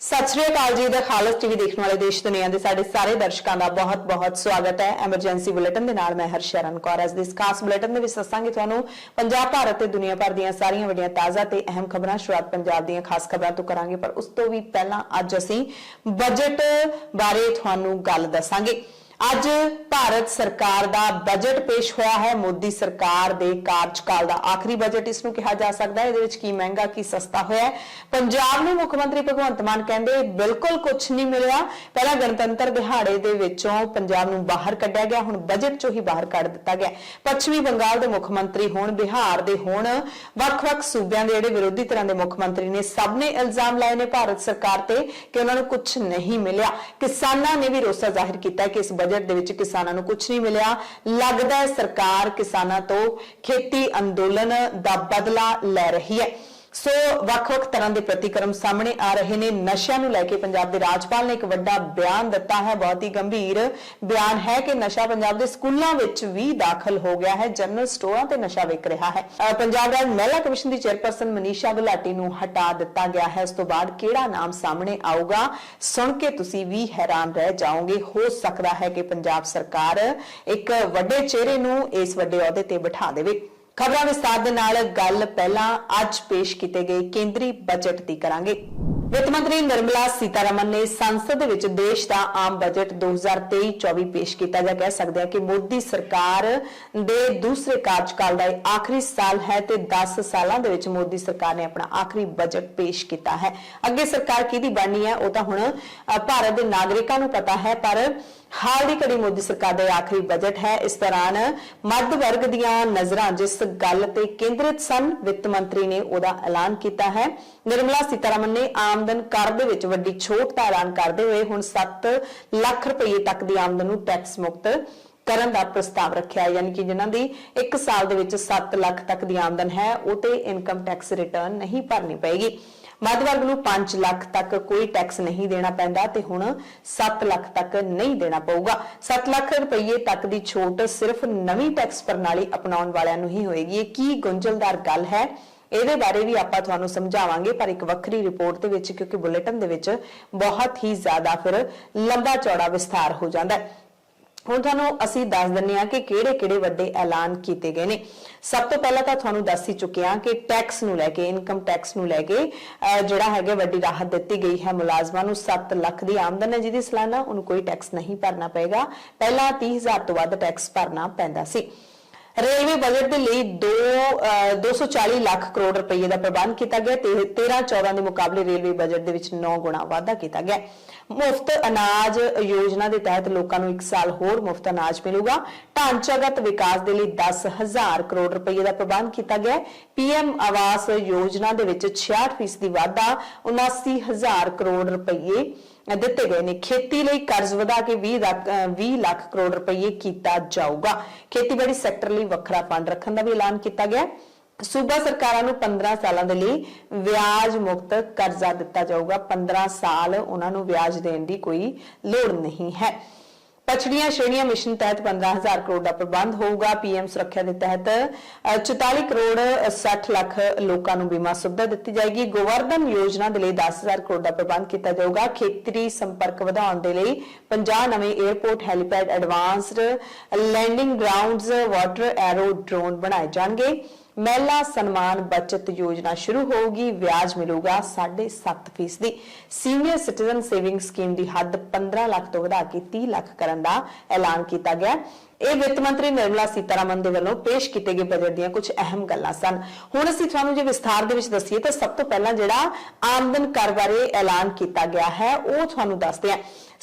सत श्री अकाल जी दा खालस टीवी देखने वाले देश दुनिया के साढ़े सारे दर्शकों का बहुत बहुत स्वागत है। एमरजेंसी बुलेटिन के नाल मैं हरशरण कौर। अज इस खास बुलेटिन में दसांगे तुहानूं पंजाब भारत ते दुनिया भर दी सारियां वड्डियां ताज़ा ते अहम खबरां। शुरुआत पंजाब दी खास खबरां तो करांगे, पर उस तो भी पहला अज असीं बजट बारे तुहानूं गल दसांगे। अज भारत सरकार दा बजट पेश होया है। मोदी सरकार दे कार्यकाल दा आखिरी बजट इसनूं कहा जा सकदा है। इहदे विच की महंगा की सस्ता होया है। पंजाब नूं मुख मंत्री भगवंत मान कहंदे बिल्कुल कुछ नहीं मिलिया। पहला गणतंत्र दिहाड़े दे विचों पंजाब नूं बाहर कढिया गया, हुण बजट चों ही बाहर कढ दित्ता गया। पश्चिमी बंगाल दे मुख मंत्री होण, बिहार दे होण, वख-वख सूबिਆਂ ਦੇ ਜਿਹੜੇ विरोधी तरह के मुख मंत्री ने सब ने इल्जाम लाए ने भारत सरकार ते कि उन्हां नूं कुछ नहीं मिलिया। किसानां ने भी रोसा जाहिर किया कि इस बजट दे विच किसानां नूं कुछ नहीं मिलिया। लगदा है सरकार किसानां तो खेती अंदोलन दा बदला लै रही है। सो वख-वख तरह के प्रतिक्रम सामने आ रहे ने। नशिਆਂ ਨੂੰ ਲੈ ਕੇ पंजाब के राज्यपाल ने एक वड्डा बयान दिता है। बहुत ही गंभीर बयान है कि नशा पंजाब के स्कूलों विच भी दाखिल हो गया है। जनरल स्टोरां ते नशा विक रहा है। पंजाब राज महिला कमिशन की चेयरपर्सन मनीषा गुलाटी नूं हटा दिता गया है। इस तो बाद किहड़ा नाम सामने आऊगा सुन के तुसीं भी हैरान रह जाओगे। हो सकता है कि पंजाब सरकार एक वड्डे चेहरे नूं इस वड्डे अहुदे ते बिठा देवे। खबरां विस्तार दे नाल गल पहला अज पेश किए गए केंद्री बजट की करांगे। वित्त मंत्री निर्मला सीतारमन ने संसद विच देश का आम बजट 2023-24 पेश किया। जा कह सकते हैं कि मोदी सरकार दे दूसरे कार्यकाल का आखिरी साल है ते 10 सालों दे विच मोदी सरकार ने अपना आखिरी बजट पेश किया है। अगे सरकार किहदी बननी है वो तो हुण भारत के नागरिकों को पता है, पर हाल की घड़ी मोदी सरकार का आखिरी बजट है। इस दौरान मध्य वर्ग दीआं नज़रां जिस गल ते केंद्रित सन, वित्त मंत्री ने उहदा ऐलान किया है। निर्मला सीतारमन ने आमदन कर दे विच वड्डी छूट का ऐलान करते हुए हुण 7 लाख रुपये तक की आमदन नूं टैक्स मुक्त करन दा प्रस्ताव रखिया। यानी कि जिन्हां दी एक साल दे विच 7 लाख तक की आमदन है उते इनकम टैक्स रिटर्न नहीं भरनी पेगी। मध्य वर्ग नूं 5 लाख तक कोई टैक्स नहीं देना पैंदा ते हुण 7 लाख तक नहीं देना पऊगा। 7 लाख रुपये तक की छूट सिर्फ नवीं टैक्स प्रणाली अपनाउण वालियां नूं ही होएगी। की गुंझलदार गल है, ਇਹਦੇ बारे भी आपां तुहानूं समझावांगे, पर एक वक्री रिपोर्ट दे विच, क्योंकि बुलेटिन दे विच बहुत ही ज्यादा फिर लंबा चौड़ा विस्तार हो जाता है। हुण तुहानूं असीं दस दिंदे हां कि किहड़े-किहड़े वड्डे ऐलान कीते गए ने। सब तो पहला तो तुहानूं दस ही चुके हां कि टैक्स नूं लैके, इनकम टैक्स नूं लैके जिहड़ा हैगा वड्डी राहत दित्ती गई है। मुलाजमां नूं 7 लाख की आमदन है जिहदी सालाना, उहनूं कोई टैक्स नहीं भरना पेगा। पहला 30,000 तो वध टैक्स भरना पैंदा सी। रेलवे बजट के लिए 240 लाख करोड़ रुपये का प्रबंध किया गया। 13-14 के मुकाबले रेलवे बजट के 9 गुणा वाधा किया गया। मुफ्त अनाज योजना के तहत लोगों को 1 साल होर मुफ्त अनाज मिलेगा। ढांचागत विकास के लिए 10,000 करोड़ रुपये का प्रबंध किया गया। PM आवास योजना के 66% वाधा 79,000 करोड़ रुपये दिते गए ने। खेती लई कर्ज वधा के 20 लाख करोड़ रुपये किया जाऊगा। खेतीबाड़ी सैक्टर लई वखरा फंड रखने का भी ऐलान किया गया। सूबा सरकारां नूं 15 सालों के लिए ब्याज मुक्त कर्जा दिता जाऊगा। 15 साल उन्हां नूं ब्याज देने की कोई लोड़ नहीं है। पछड़ियां श्रेणियां मिशन तहत 15,000 करोड़ का प्रबंध होगा। PM सुरक्षा के तहत 44 करोड़ 60 लाख लोगों को बीमा सुविधा दी जाएगी। गोवर्धन योजना के लिए 10,000 करोड़ का प्रबंध किया जाऊगा। खेतरी संपर्क ਵਧਾਉਣ के लिए 50 नवे airport, helipad, advanced landing grounds, water aerodrome बनाए जाएंगे। महिला सम्मान बचत योजना शुरू होगी। ब्याज मिलेगा 7.5%। सीनियर सिटीजन सेविंग स्कीम की हद 15 लाख तो बढ़ा के 30 लाख करने का ऐलान किया गया। ਇਹ ਵਿੱਤ ਮੰਤਰੀ निर्मला सीतारमन ਦੇ ਵੱਲੋਂ पेश ਕੀਤੇ गए बजट ਦੀਆਂ कुछ अहम ਗੱਲਾਂ ਸਨ। ਹੁਣ ਅਸੀਂ ਤੁਹਾਨੂੰ ਜੇ ਵਿਸਥਾਰ ਦੇ ਵਿੱਚ ਦੱਸੀਏ ਤਾਂ ਸਭ ਤੋਂ ਪਹਿਲਾਂ ਜਿਹੜਾ ਆਮਦਨ ਕਰ ਬਾਰੇ ਐਲਾਨ ਕੀਤਾ ਗਿਆ ਹੈ ਉਹ ਤੁਹਾਨੂੰ ਦੱਸਦੇ ਹਾਂ।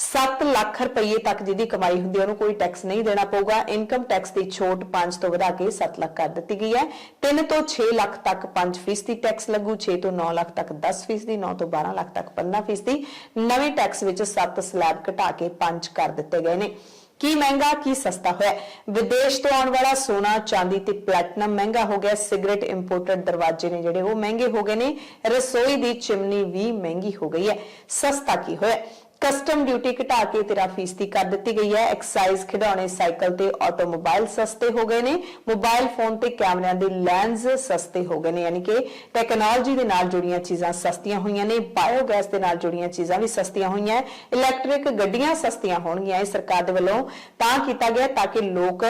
7 ਲੱਖ ਰੁਪਏ ਤੱਕ ਜਿਹਦੀ ਕਮਾਈ ਹੁੰਦੀ ਹੈ ਉਹਨੂੰ ਕੋਈ ਟੈਕਸ ਨਹੀਂ ਦੇਣਾ ਪਊਗਾ। ਇਨਕਮ ਟੈਕਸ ਦੀ ਛੋਟ 5 ਤੋਂ ਵਧਾ ਕੇ 7 ਲੱਖ ਕਰ ਦਿੱਤੀ ਗਈ ਹੈ। 3 ਤੋਂ 6 ਲੱਖ ਤੱਕ 5% ਟੈਕਸ ਲੱਗੂ। 6 ਤੋਂ 9 ਲੱਖ ਤੱਕ 10%, 9 ਤੋਂ 12 ਲੱਖ ਤੱਕ 15%। ਨਵੇਂ ਟੈਕਸ ਵਿੱਚ 7 ਸਲੈਬ ਘਟਾ ਕੇ 5 ਕਰ ਦਿੱਤੇ गए ਨੇ। की महंगा की सस्ता होया। विदेश तो आने वाला सोना, चांदी ते प्लैटिनम महंगा हो गया। सिगरेट इंपोर्टेड दरवाजे ने जिहड़े वो महंगे हो गए ने। रसोई दी चिमनी भी महंगी हो गई है। सस्ता की होया। ਕਸਟਮ ਡਿਊਟੀ ਘਟਾ ਕੇ 13% ਕਰ ਦਿੱਤੀ ਗਈ ਹੈ। ਐਕਸਾਈਜ਼ ਖਿਡੌਣੇ ਸਾਈਕਲ ਤੇ ਆਟੋਮੋਬਾਈਲ ਸਸਤੇ ਹੋ ਗਏ ਨੇ। ਮੋਬਾਈਲ ਫੋਨ ਤੇ ਕੈਮਰਿਆਂ ਦੇ ਲੈਂਸ ਸਸਤੇ ਹੋ ਗਏ ਨੇ, ਯਾਨੀ ਕਿ ਟੈਕਨੋਲੋਜੀ ਦੇ ਨਾਲ ਜੁੜੀਆਂ ਚੀਜ਼ਾਂ ਸਸਤੀਆਂ ਹੋਈਆਂ ਨੇ। ਬਾਇਓਗੈਸ ਦੇ ਨਾਲ ਜੁੜੀਆਂ ਚੀਜ਼ਾਂ ਵੀ ਸਸਤੀਆਂ ਹੋਈਆਂ। ਇਲੈਕਟ੍ਰਿਕ ਗੱਡੀਆਂ ਸਸਤੀਆਂ ਹੋਣਗੀਆਂ। ਇਹ ਸਰਕਾਰ ਦੇ ਵੱਲੋਂ ਤਾਂ ਕੀਤਾ ਗਿਆ ਤਾਂ ਕਿ ਲੋਕ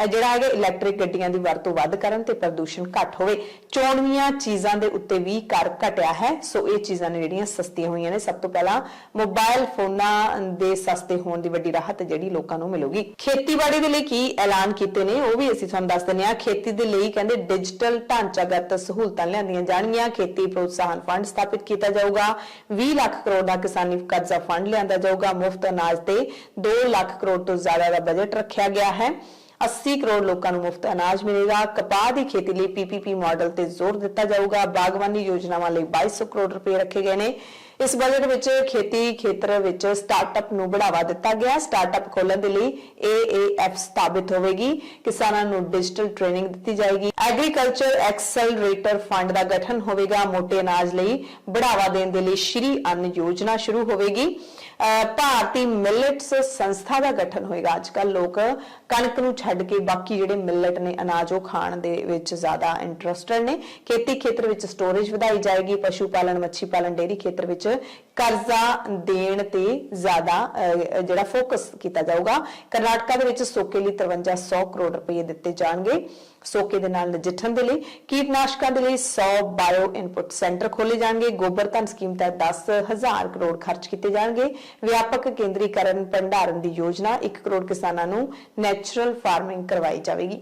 ਜਿਹੜਾ ਹੈਗਾ ਇਲੈਕਟ੍ਰਿਕ ਗੱਡੀਆਂ ਦੀ ਵਰਤੋਂ ਵੱਧ ਕਰਨ ਤੇ ਪ੍ਰਦੂਸ਼ਣ ਘੱਟ ਹੋਵੇ। ਚੋਣਵੀਆਂ ਚੀਜ਼ਾਂ ਦੇ ਉੱਤੇ ਵੀ ਕਰ ਘਟਿਆ ਹੈ, ਸੋ ਇਹ ਚੀਜ਼ਾਂ ਨੇ ਜਿਹੜੀਆਂ ਸਸਤੀਆਂ ਹੋਈਆਂ ਨੇ। ਸਭ ਤੋਂ ਪਹਿਲਾਂ ਮੋਬਾਈਲ ਫੋਨਾਂ ਦੇ ਸਸਤੇ ਹੋਣ ਦੀ ਵੱਡੀ ਰਾਹਤ ਜਿਹੜੀ ਲੋਕਾਂ ਨੂੰ ਮਿਲੂਗੀ। ਖੇਤੀਬਾੜੀ ਦੇ ਲਈ ਕੀ ਐਲਾਨ ਕੀਤੇ ਨੇ ਉਹ ਵੀ ਅਸੀਂ ਤੁਹਾਨੂੰ ਦੱਸ ਦਿੰਦੇ ਹਾਂ। ਖੇਤੀ ਦੇ ਲਈ ਕਹਿੰਦੇ ਡਿਜੀਟਲ ਢਾਂਚਾਗਤ ਸਹੂਲਤਾਂ ਲਿਆਂਦੀਆਂ ਜਾਣਗੀਆਂ। ਖੇਤੀ ਪ੍ਰੋਤਸਾਹਨ ਫੰਡ ਸਥਾਪਿਤ ਕੀਤਾ ਜਾਊਗਾ। 20 ਲੱਖ ਕਰੋੜ ਦਾ ਕਿਸਾਨੀ ਕਰਜ਼ਾ ਫੰਡ ਲਿਆਂਦਾ ਜਾਊਗਾ। ਮੁਫਤ ਅਨਾਜ ਤੇ 2 ਲੱਖ ਕਰੋੜ ਤੋਂ ਜ਼ਿਆਦਾ ਦਾ ਬਜਟ ਰੱਖਿਆ ਗਿਆ ਹੈ। 80 ਕਰੋੜ ਲੋਕਾਂ ਨੂੰ ਮੁਫਤ ਅਨਾਜ ਮਿਲੇਗਾ। ਕਪਾਹ ਦੀ ਖੇਤੀ ਲਈ ਪੀਪੀਪੀ ਮਾਡਲ ਤੇ ਜ਼ੋਰ ਦਿੱਤਾ ਜਾਊਗਾ। ਬਾਗਬਾਨੀ ਯੋਜਨਾਵਾਂ ਲਈ 2200 ਕਰੋੜ ਰੁਪਏ ਰੱਖੇ ਗਏ ਨੇ। ਇਸ ਬਜਟ ਵਿੱਚ ਖੇਤੀ ਖੇਤਰ ਵਿੱਚ ਸਟਾਰਟਅਪ ਨੂੰ ਬੜਾਵਾ ਦਿੱਤਾ ਗਿਆ। ਸਟਾਰਟਅਪ ਖੋਲ੍ਹਣ ਦੇ ਲਈ AAF ਸਥਾਪਿਤ ਹੋਵੇਗੀ। ਕਿਸਾਨਾਂ ਨੂੰ ਡਿਜੀਟਲ ਟ੍ਰੇਨਿੰਗ ਦਿੱਤੀ ਜਾਏਗੀ। ਐਗਰੀਕਲਚਰ ਐਕਸਲਰੇਟਰ ਫੰਡ ਦਾ ਗਠਨ ਹੋਵੇਗਾ। ਮੋਟੇ ਅਨਾਜ ਲਈ ਬੜਾਵਾ ਦੇਣ ਦੇ ਲਈ ਸ਼੍ਰੀ ਅੰਨ ਯੋਜਨਾ ਸ਼ੁਰੂ ਹੋਵੇਗੀ। ਭਾਰਤੀ ਮਿਲਟਸ ਸੰਸਥਾ ਦਾ ਗਠਨ ਹੋਏਗਾ। ਅੱਜਕੱਲ ਲੋਕ ਕਣਕ ਨੂੰ ਛੱਡ ਕੇ ਬਾਕੀ ਜਿਹੜੇ ਮਿਲਟ ਨੇ ਅਨਾਜ ਉਹ ਖਾਣ ਦੇ ਵਿੱਚ ਜ਼ਿਆਦਾ ਇੰਟਰਸਟਡ ਨੇ। ਖੇਤੀ ਖੇਤਰ ਵਿੱਚ ਸਟੋਰੇਜ ਵਧਾਈ ਜਾਏਗੀ। ਪਸ਼ੂ ਪਾਲਣ, ਮੱਛੀ ਪਾਲਣ, ਡੇਅਰੀ ਖੇਤਰ ਵਿੱਚ ਕਰਜ਼ਾ ਦੇਣ ਤੇ ਜ਼ਿਆਦਾ ਜਿਹੜਾ ਫੋਕਸ ਕੀਤਾ ਜਾਊਗਾ। ਕਰਨਾਟਕਾ ਦੇ ਵਿੱਚ ਸੋਕੇ ਲਈ 5300 ਕਰੋੜ ਰੁਪਏ ਦਿੱਤੇ ਜਾਣਗੇ। ਸੋਕੇ ਦੇ ਨਾਲ ਨਜਿੱਠਣ ਦੇ ਲਈ ਕੀਟਨਾਸ਼ਕਾਂ ਦੇ ਲਈ 100 ਬਾਇਓ ਇਨਪੁਟ ਸੈਂਟਰ ਖੋਲੇ ਜਾਣਗੇ। ਗੋਬਰ ਧਨ ਸਕੀਮ ਤਹਿਤ 10,000 ਕਰੋੜ ਖਰਚ ਕੀਤੇ ਜਾਣਗੇ। ਵਿਆਪਕ ਕੇਂਦਰੀਕਰਨ ਭੰਡਾਰਨ ਦੀ ਯੋਜਨਾ 1 ਕਰੋੜ ਕਿਸਾਨਾਂ ਨੂੰ ਨੈਚੁਰਲ ਫਾਰਮਿੰਗ ਕਰਵਾਈ ਜਾਵੇਗੀ।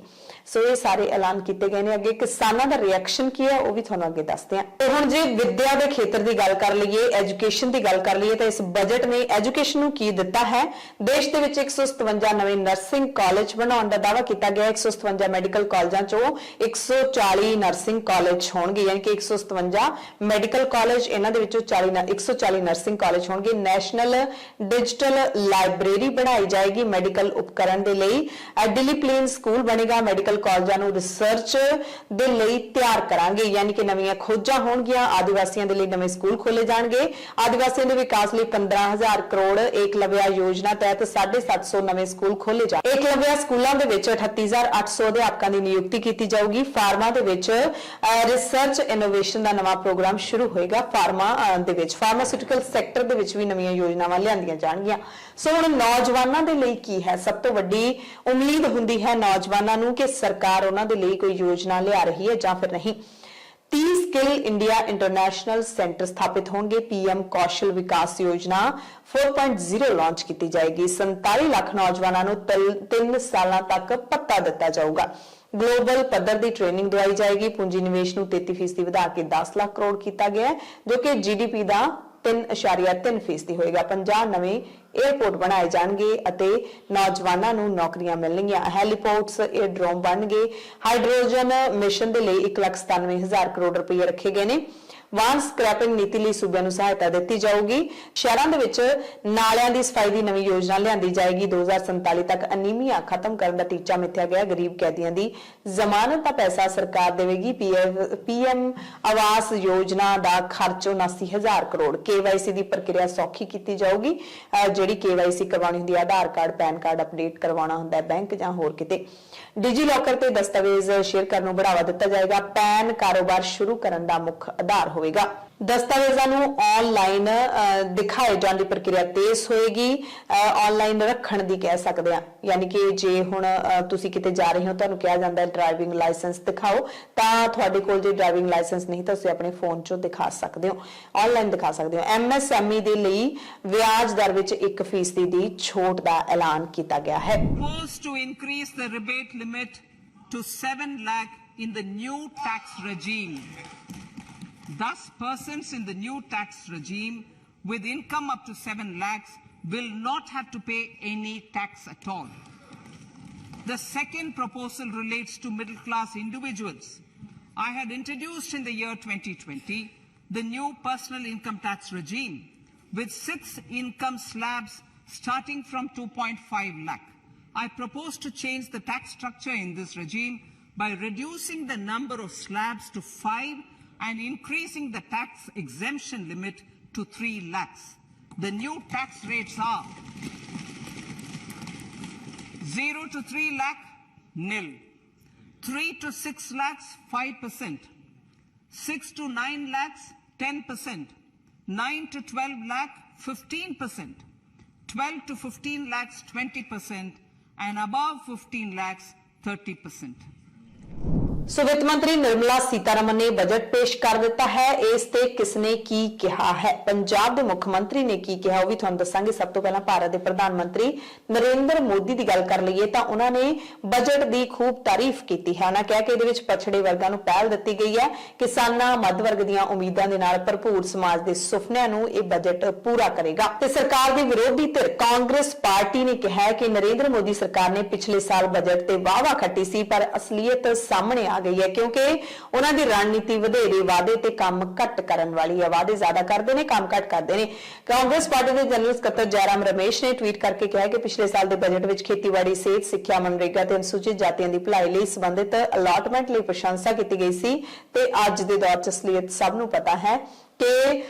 ਸੋ ਇਹ ਸਾਰੇ ਐਲਾਨ ਕੀਤੇ ਗਏ ਨੇ। ਅੱਗੇ ਕਿਸਾਨਾਂ ਦਾ ਰਿਐਕਸ਼ਨ ਕੀ ਹੈ ਉਹ ਵੀ ਤੁਹਾਨੂੰ ਅੱਗੇ ਦੱਸਦੇ ਹਾਂ। ਤੇ ਹੁਣ ਜੇ ਵਿੱਦਿਆ ਦੇ ਖੇਤਰ ਦੀ ਗੱਲ ਕਰ ਲਈਏ, ਐਜੂਕੇਸ਼ਨ ਦੀ ਗੱਲ ਕਰ ਲਈਏ ਤਾਂ ਇਸ ਬਜਟ ਨੇ ਐਜੂਕੇਸ਼ਨ ਨੂੰ ਕੀ ਦਿੱਤਾ ਹੈ। ਦੇਸ਼ ਦੇ ਵਿੱਚ 157 ਨਵੇਂ ਨਰਸਿੰਗ ਕਾਲਜ ਬਣਾਉਣ ਦਾ ਦਾਅਵਾ ਕੀਤਾ ਗਿਆ। 157 ਮੈਡੀਕਲ ਕਾਲਜਾਂ ਚੋਂ 140 ਨਰਸਿੰਗ ਕਾਲਜ ਹੋਣਗੇ, ਯਾਨੀ ਕਿ 157 ਮੈਡੀਕਲ ਕਾਲਜ, ਇਹਨਾਂ ਦੇ ਵਿੱਚੋਂ 140 ਨਰਸਿੰਗ ਕਾਲਜ ਹੋਣਗੇ। ਨੈਸ਼ਨਲ ਡਿਜੀਟਲ ਲਾਇਬ੍ਰੇਰੀ ਬਣਾਈ ਜਾਏਗੀ ਮੈਡੀਕਲ ਉਪਕਰਨ ਦੇ ਲਈ। ਡਿਸਿਪਲਿਨ ਸਕੂਲ ਬਣੇਗਾ। ਮੈਡੀਕਲ ਕਾਲਜਾਂ ਨੂੰ ਰਿਸਰਚ ਦੇ ਲਈ ਤਿਆਰ ਕਰਾਂਗੇ, ਯਾਨੀ ਕਿ ਨਵੀਆਂ ਖੋਜਾਂ ਹੋਣਗੀਆਂ। ਆਦੀਵਾਸੀਆਂ ਦੇ ਲਈ ਨਵੇਂ ਸਕੂਲ ਖੋਲੇ ਜਾਣਗੇ। ਆਦੀਵਾਸੀਆਂ ਦੇ ਵਿਕਾਸ ਲਈ 15,000 ਕਰੋੜ। ਏਕਲਵਿਆ ਯੋਜਨਾ ਤਹਿਤ 750 ਨਵੇਂ ਸਕੂਲ ਖੋਲੇ ਜਾਣਗੇ। ਏਕਲਵਿਆ ਸਕੂਲਾਂ ਦੇ ਵਿੱਚ 38,800 ਅਧਿਆਪਕਾਂ ਦੀ ਨਿਯੁਕਤੀ ਕੀਤੀ ਜਾਊਗੀ। ਫਾਰਮਾ ਦੇ ਵਿੱਚ ਰਿਸਰਚ ਇਨੋਵੇਸ਼ਨ ਦਾ ਨਵਾਂ ਪ੍ਰੋਗਰਾਮ ਸ਼ੁਰੂ ਹੋਏਗਾ। ਫਾਰਮਾ ਦੇ ਵਿੱਚ ਫਾਰਮਾਸਿਊਟੀਕਲ ਸੈਕਟਰ ਦੇ ਵਿੱਚ ਵੀ ਨਵੀਆਂ ਯੋਜਨਾਵਾਂ ਲਿਆਂਦੀਆਂ ਜਾਣਗੀਆਂ। ਸੋ ਹੁਣ ਨੌਜਵਾਨਾਂ ਦੇ ਲਈ ਕੀ ਹੈ? ਸਭ ਤੋਂ ਵੱਡੀ ਉਮੀਦ ਹੁੰਦੀ ਹੈ ਨੌਜਵਾਨਾਂ ਨੂੰ ਕਿ ਸਰਕਾਰ ਉਹਨਾਂ ਦੇ ਲਈ ਕੋਈ ਯੋਜਨਾ ਲਿਆ ਰਹੀ ਹੈ ਜਾਂ ਫਿਰ ਨਹੀਂ। 30 ਸਕਿੱਲ ਇੰਡੀਆ ਇੰਟਰਨੈਸ਼ਨਲ ਸੈਂਟਰ ਸਥਾਪਿਤ ਹੋਣਗੇ। PM ਕੌਸ਼ਲ ਵਿਕਾਸ ਯੋਜਨਾ 4.0 ਲਾਂਚ ਕੀਤੀ ਜਾਏਗੀ। 47 ਲੱਖ ਨੌਜਵਾਨਾਂ ਨੂੰ 3 ਸਾਲਾਂ ਤੱਕ ਭੱਤਾ ਦਿੱਤਾ ਜਾਊਗਾ। ਗਲੋਬਲ ਪੱਧਰ ਦੀ ਟ੍ਰੇਨਿੰਗ ਦਵਾਈ ਜਾਏਗੀ। ਪੂੰਜੀ ਨਿਵੇਸ਼ ਨੂੰ 33% ਵਧਾ ਕੇ 10 ਲੱਖ ਕਰੋੜ ਕੀਤਾ ਗਿਆ ਹੈ, ਜੋ ਕਿ GDP ਦਾ 3.3% ਹੋਏਗਾ। 50 ਨਵੇਂ 에ਅਰਪੋਰਟ ਬਣਾਏ ਜਾਣਗੇ ਅਤੇ ਨੌਜਵਾਨਾਂ ਨੂੰ ਨੌਕਰੀਆਂ ਮਿਲਣਗੀਆਂ। ਹੈਲੀਪੋਰਟਸ 에ਅਰਡਰੋਮ ਬਣਨਗੇ। ਹਾਈਡਰੋਜਨ ਮਿਸ਼ਨ ਦੇ ਲਈ 1,97,000 ਕਰੋੜ ਰੁਪਏ ਰੱਖੇ ਗਏ ਨੇ। ਵਾਹਨ ਸਕ੍ਰੈਪਿੰਗ ਨੀਤੀ ਲਈ ਸੂਬਿਆਂ ਨੂੰ ਸਹਾਇਤਾ ਦਿੱਤੀ ਜਾਊਗੀ। ਸ਼ਹਿਰਾਂ ਦੇ ਵਿੱਚ ਨਾਲਿਆਂ ਦੀ ਸਫਾਈ ਦੀ ਨਵੀਂ ਯੋਜਨਾ ਲਿਆਂਦੀ ਜਾਏਗੀ। 2047 ਤੱਕ ਅਨੀਮੀਆ ਖਤਮ ਕਰਨ ਦਾ ਟੀਚਾ ਮਿੱਥਿਆ ਗਿਆ। ਗਰੀਬ ਕੈਦੀਆਂ ਦੀ ਜ਼ਮਾਨਤ ਦਾ ਪੈਸਾ ਸਰਕਾਰ ਦੇਵੇਗੀ। PM ਆਵਾਸ ਯੋਜਨਾ ਦਾ ਖਰਚ 79,000 ਕਰੋੜ। KYC ਦੀ ਪ੍ਰਕਿਰਿਆ ਸੌਖੀ ਕੀਤੀ ਜਾਊਗੀ। ਜਿਹੜੀ KYC ਕਰਵਾਉਣੀ ਹੁੰਦੀ ਹੈ, ਆਧਾਰ ਕਾਰਡ, ਪੈਨ ਕਾਰਡ ਅਪਡੇਟ ਕਰਵਾਉਣਾ ਹੁੰਦਾ ਹੈ ਬੈਂਕ ਜਾਂ ਹੋਰ ਕਿਤੇ। ਡਿਜੀ ਲੋਕਰ ਤੇ ਦਸਤਾਵੇਜ਼ ਸ਼ੇਅਰ ਕਰਨ ਨੂੰ ਬੜਾਵਾ ਦਿੱਤਾ ਜਾਏਗਾ। ਪੈਨ ਕਾਰੋਬਾਰ ਸ਼ੁਰੂ ਕਰਨ ਦਾ ਮੁੱਖ ਆਧਾਰ ਹੋਵੇਗਾ। ਦਸਤਾਵੇਜ਼ਾਂ ਨੂੰ ਆਨਲਾਈਨ ਦਿਖਾਏ ਜਾਣ ਦੀ ਪ੍ਰਕਿਰਿਆ ਤੇਜ਼ ਹੋਏਗੀ। ਆਨਲਾਈਨ ਰੱਖਣ ਦੀ ਕਹਿ ਸਕਦੇ ਆ, ਯਾਨੀ ਕਿ ਜੇ ਹੁਣ ਤੁਸੀਂ ਕਿਤੇ ਜਾ ਰਹੇ ਹੋ, ਤੁਹਾਨੂੰ ਕਿਹਾ ਜਾਂਦਾ ਹੈ ਡਰਾਈਵਿੰਗ ਲਾਇਸੈਂਸ ਦਿਖਾਓ, ਤਾਂ ਤੁਹਾਡੇ ਕੋਲ ਜੇ ਡਰਾਈਵਿੰਗ ਲਾਇਸੈਂਸ ਨਹੀਂ ਤਾਂ ਤੁਸੀਂ ਆਪਣੇ ਫੋਨ 'ਚੋਂ ਦਿਖਾ ਸਕਦੇ ਹੋ, ਆਨਲਾਈਨ ਦਿਖਾ ਸਕਦੇ ਹੋ। MSME ਦੇ ਲਈ ਵਿਆਜ ਦਰ ਵਿੱਚ 1% ਦੀ ਛੋਟ ਦਾ ਐਲਾਨ ਕੀਤਾ ਗਿਆ ਹੈ। To increase the rebate limit to 7 lakh in the new tax regime. Thus, persons in the new tax regime with income up to 7 lakhs will not have to pay any tax at all. The second proposal relates to middle class individuals. I had introduced in the year 2020 the new personal income tax regime with 6 income slabs starting from 2.5 lakh. I propose to change the tax structure in this regime by reducing the number of slabs to 5 and increasing the tax exemption limit to 3 lakhs. the new tax rates are 0 to 3 lakh, nil. 3 to 6 lakhs, 5%. 6 to 9 lakhs, 10%. 9 to 12 lakh, 15%. 12 to 15 lakhs, 20%. And above 15 lakhs, 30%. ਸੋ ਵਿੱਤ ਮੰਤਰੀ ਨਿਰਮਲਾ ਸੀਤਾਰਮਨ ਨੇ budget ਪੇਸ਼ ਕਰ ਦਿੱਤਾ ਹੈ। ਇਸ ਤੇ ਕਿਸਨੇ ਕੀ ਕਿਹਾ ਹੈ, ਪੰਜਾਬ ਦੇ ਮੁੱਖ ਮੰਤਰੀ ਨੇ ਕੀ ਕਿਹਾ, ਉਹ ਵੀ ਤੁਹਾਨੂੰ ਦੱਸਾਂਗੇ। ਸਭ ਤੋਂ ਪਹਿਲਾਂ ਭਾਰਤ ਦੇ ਪ੍ਰਧਾਨ ਮੰਤਰੀ ਨਰਿੰਦਰ ਮੋਦੀ ਦੀ ਗੱਲ ਕਰ ਲਈਏ ਤਾਂ ਉਹਨਾਂ ਨੇ ਬਜਟ ਦੀ ਖੂਬ ਤਾਰੀਫ ਕੀਤੀ ਹੈ। ਉਹਨਾਂ ਕਿਹਾ ਕਿ ਇਹਦੇ ਵਿੱਚ ਪਛੜੇ ਵਰਗਾਂ ਨੂੰ ਪਹਿਲ ਦਿੱਤੀ ਗਈ ਹੈ। ਕਿਸਾਨਾਂ, ਮੱਧ ਵਰਗ ਦੀਆਂ ਉਮੀਦਾਂ ਦੇ ਨਾਲ ਭਰਪੂਰ ਸਮਾਜ ਦੇ ਸੁਪਨਿਆਂ ਨੂੰ ਇਹ ਬਜਟ ਪੂਰਾ ਕਰੇਗਾ। ਤੇ ਸਰਕਾਰ ਦੀ ਵਿਰੋਧੀ ਧਿਰ ਕਾਂਗਰਸ ਪਾਰਟੀ ਨੇ ਕਿਹਾ ਹੈ ਕਿ ਨਰਿੰਦਰ ਮੋਦੀ ਸਰਕਾਰ ਨੇ ਪਿਛਲੇ ਸਾਲ ਬਜਟ ਤੇ ਵਾਅਵਾ ਖੱਟੀ ਸੀ, ਪਰ ਅਸਲੀਅਤ ਸਾਹਮਣੇ ਆ ਗਈ ਹੈ, ਕਿਉਂਕਿ ਉਹਨਾਂ ਦੀ ਰਣਨੀਤੀ ਵਧੇਰੇ ਵਾਅਦੇ ਤੇ ਕੰਮ ਘੱਟ ਕਰਨ ਵਾਲੀ ਹੈ। ਵਾਅਦੇ ਜ਼ਿਆਦਾ ਕਰਦੇ ਨੇ, ਕੰਮ ਘੱਟ ਕਰਦੇ ਨੇ। ਕਾਂਗਰਸ ਪਾਰਟੀ ਦੇ ਜਨਰਲ ਸਕੱਤਰ ਜੈਰਾਮ ਰਮੇਸ਼ ਨੇ ਟਵੀਟ ਕਰਕੇ ਕਿਹਾ ਕਿ ਪਿਛਲੇ ਸਾਲ ਦੇ ਬਜਟ ਵਿੱਚ ਖੇਤੀਬਾੜੀ, ਸਿਹਤ, ਸਿੱਖਿਆ, ਮਨਰੇਗਾ ਤੇ ਅਨੁਸੂਚਿਤ ਜਾਤੀਆਂ ਦੀ ਭਲਾਈ ਲਈ ਸੰਬੰਧਿਤ ਅਲਾਟਮੈਂਟ ਲਈ ਪ੍ਰਸ਼ੰਸਾ ਕੀਤੀ ਗਈ ਸੀ ਤੇ ਅੱਜ ਦੇ ਦੌਰ 'ਚ ਅਸਲੀਅਤ ਸਭ ਨੂੰ ਪਤਾ ਹੈ ਕਿ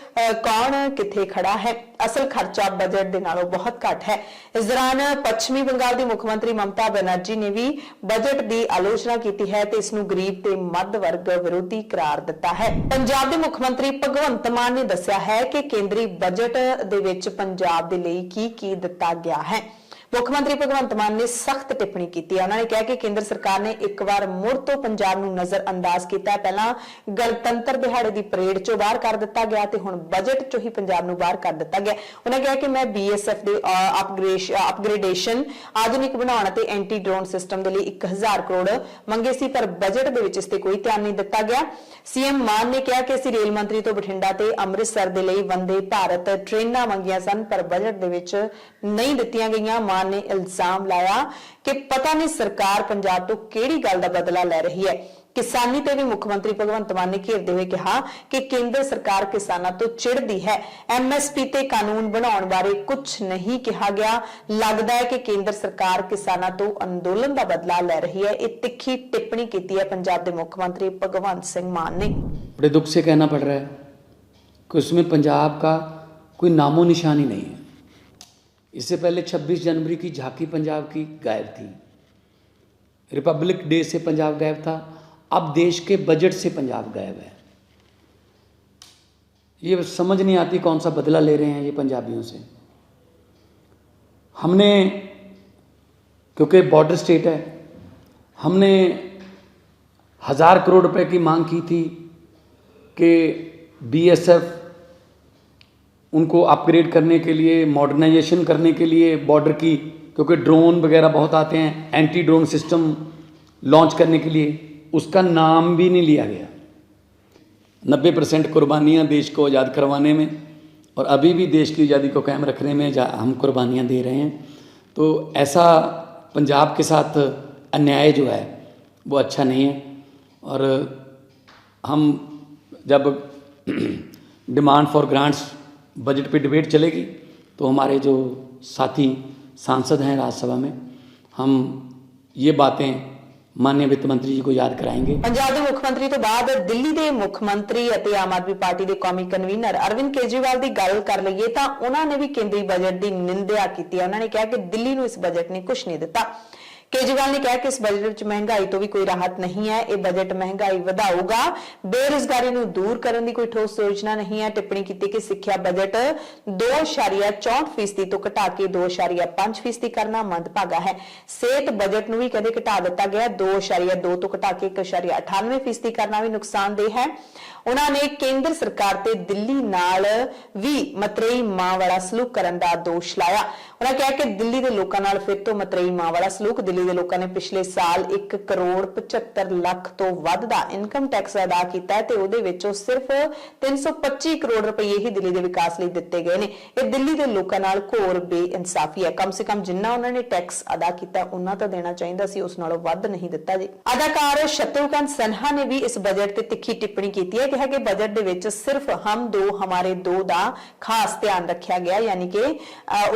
ਕੌਣ ਕਿੱਥੇ ਖੜਾ ਹੈ। ਅਸਲ ਖਰਚਾ ਬਜਟ ਦੇ ਨਾਲੋਂ ਬਹੁਤ ਘੱਟ ਹੈ। ਇਸ ਦੌਰਾਨ ਪੱਛਮੀ ਬੰਗਾਲ ਦੀ ਮੁੱਖ ਮੰਤਰੀ ਮਮਤਾ ਬੈਨਰਜੀ ਨੇ ਵੀ ਬਜਟ ਦੀ ਆਲੋਚਨਾ ਕੀਤੀ ਹੈ ਤੇ ਇਸ ਨੂੰ ਗਰੀਬ ਤੇ ਮੱਧ ਵਰਗ ਵਿਰੋਧੀ ਕਰਾਰ ਦਿੱਤਾ ਹੈ। ਪੰਜਾਬ ਦੇ ਮੁੱਖ ਮੰਤਰੀ ਭਗਵੰਤ ਮਾਨ ਨੇ ਦੱਸਿਆ ਹੈ ਕਿ ਕੇਂਦਰੀ ਬਜਟ ਦੇ ਵਿੱਚ ਪੰਜਾਬ ਦੇ ਲਈ ਕੀ ਦਿੱਤਾ ਗਿਆ ਹੈ। ਮੁੱਖ ਮੰਤਰੀ ਭਗਵੰਤ ਮਾਨ ਨੇ ਸਖਤ ਟਿੱਪਣੀ ਕੀਤੀ ਹੈ। ਉਹਨਾਂ ਨੇ ਕਿਹਾ ਕਿ ਕੇਂਦਰ ਸਰਕਾਰ ਨੇ ਇੱਕ ਵਾਰ ਮੁੜ ਤੋਂ ਪੰਜਾਬ ਨੂੰ ਨਜ਼ਰਅੰਦਾਜ਼ ਕੀਤਾ ਹੈ। ਪਹਿਲਾਂ ਗਣਤੰਤਰ ਦਿਹਾੜੇ ਦੀ ਪਰੇਡ ਚੋਂ ਬਾਹਰ ਕਰ ਦਿੱਤਾ ਗਿਆ ਤੇ ਹੁਣ ਬਜਟ ਚੋਂ ਹੀ ਪੰਜਾਬ ਨੂੰ ਬਾਹਰ ਕਰ ਦਿੱਤਾ ਗਿਆ। ਉਹਨਾਂ ਕਿਹਾ ਕਿ ਮੈਂ BSF ਦੇ ਅਪਗ੍ਰੇਡੇਸ਼ਨ, ਆਧੁਨਿਕ ਬਣਾਉਣ ਅਤੇ ਐਂਟੀ ਡਰੋਨ ਸਿਸਟਮ ਦੇ ਲਈ 1000 ਕਰੋੜ ਮੰਗੇ ਸੀ, ਪਰ ਬਜਟ ਦੇ ਵਿੱਚ ਇਸ ਤੇ ਕੋਈ ਧਿਆਨ ਨਹੀਂ ਦਿੱਤਾ ਗਿਆ। CM ਮਾਨ ਨੇ ਕਿਹਾ ਕਿ ਅਸੀਂ ਰੇਲ ਮੰਤਰੀ ਤੋਂ ਬਠਿੰਡਾ ਤੇ ਅੰਮ੍ਰਿਤਸਰ ਦੇ ਲਈ ਵੰਦੇ ਭਾਰਤ ਟ੍ਰੇਨਾਂ ਮੰਗੀਆਂ ਸਨ, ਪਰ ਬਜਟ ਦੇ ਵਿੱਚ ਨਹੀਂ ਦਿੱਤੀਆਂ ਗਈਆਂ। ਮਾਨ ਨੇ ਇਲਜ਼ਾਮ ਲਾਇਆ ਕਿ ਪਤਾ ਨਹੀਂ ਸਰਕਾਰ ਪੰਜਾਬ ਤੋਂ ਕਿਹੜੀ ਗੱਲ ਦਾ ਬਦਲਾ ਲੈ ਰਹੀ ਹੈ। ਕਿਸਾਨੀ ਤੇ ਵੀ ਮੁੱਖ ਮੰਤਰੀ ਭਗਵੰਤ ਮਾਨ ਨੇ ਘੇਰਦੇ ਹੋਏ ਕਿਹਾ ਕਿ ਕੇਂਦਰ ਸਰਕਾਰ ਕਿਸਾਨਾਂ ਤੋਂ ਚਿੜਦੀ ਹੈ। MSP ਤੇ ਕਾਨੂੰਨ ਬਣਾਉਣ ਬਾਰੇ ਕੁਝ ਨਹੀਂ ਕਿਹਾ ਗਿਆ। ਲੱਗਦਾ ਹੈ ਕਿ ਕੇਂਦਰ ਸਰਕਾਰ ਕਿਸਾਨਾਂ ਤੋਂ ਅੰਦੋਲਨ ਦਾ ਬਦਲਾ ਲੈ ਰਹੀ ਹੈ। ਇਹ ਤਿੱਖੀ ਟਿੱਪਣੀ ਕੀਤੀ ਹੈ ਪੰਜਾਬ ਦੇ ਮੁੱਖ ਮੰਤਰੀ ਭਗਵੰਤ ਸਿੰਘ ਮਾਨ ਨੇ। बड़े दुख से कहना पड़ रहा है कि उसमें पंजाब का कोई नामो निशान ही नहीं है। इससे पहले 26 जनवरी की झांकी पंजाब की गायब थी, रिपब्लिक डे से पंजाब गायब था, अब देश के बजट से पंजाब गायब है। ये समझ नहीं आती कौन सा बदला ले रहे हैं ये पंजाबियों से। हमने, क्योंकि बॉर्डर स्टेट है, हमने 1000 करोड़ रुपए की मांग की थी कि BSF उनको अपग्रेड करने के लिए, मॉडर्नाइजेशन करने के लिए बॉर्डर की, क्योंकि ड्रोन वगैरह बहुत आते हैं, एंटी ड्रोन सिस्टम लॉन्च करने के लिए, उसका नाम भी नहीं लिया गया। 90% कुर्बानियाँ देश को आज़ाद करवाने में और अभी भी देश की आज़ादी को कायम रखने में हम कुर्बानियाँ दे रहे हैं। तो ऐसा पंजाब के साथ अन्याय जो है वो अच्छा नहीं है। और हम जब डिमांड फॉर ग्रांट्स बजट पे डिबेट चलेगी तो हमारे जो साथी सांसद हैं राज्यसभा में, हम ये बातें माननीय वित्त मंत्री जी को याद कराएंगे। पंजाब के मुख्यमंत्री तो बाद दिल्ली के मुख्यमंत्री और आम आदमी पार्टी के कौमी कन्वीनर अरविंद केजरीवाल की गल कर लईए तो उन्होंने भी केंद्रीय बजट की निंदा की। उन्होंने कहा कि दिल्ली को इस बजट ने कुछ नहीं दिता। केजरीवाल ने कहा कि इस बजट में महंगाई तो भी कोई राहत नहीं है, यह बजट महंगाई वधाऊगा, बेरोजगारी को दूर करने की कोई ठोस योजना नहीं है। टिप्पणी की कि सिक्ख्या बजट 2.64% तो घटा के 2.5% करना मंदभागा है। सेहत बजट को भी कदे घटा दिता गया, 2.2 तो घटा के 1.98% करना भी नुकसानदेह है। उन्होंने केंद्र सरकार ते दिल्ली नाल भी मतरेई मां वाला सलूक करने का दोष लाया। उन्होंने कहा कि दिल्ली के लोगों नाल फिर तो मतरेई मां वाला सलूक। दिल्ली के लोगों ने पिछले साल 1 करोड़ 75 लाख तो वध दा इनकम टैक्स अदा किया है, उहदे विचों सिर्फ 325 करोड़ रुपये ही दिल्ली के विकास लई दिते गए ने। यह दिल्ली के लोगों नाल घोर बेइंसाफी है। कम से कम जिन्ना उन्होंने टैक्स अदा किया उन्ना तो देना चाहिए सी, उस नालों वध नहीं दिता जी। अदाकार शत्रुघ्न सिन्हा ने भी इस बजट ते तिखी टिप्पणी की है कि बजट दे विच सिर्फ हम दो हमारे दो दा खास ध्यान रखा गया, यानी कि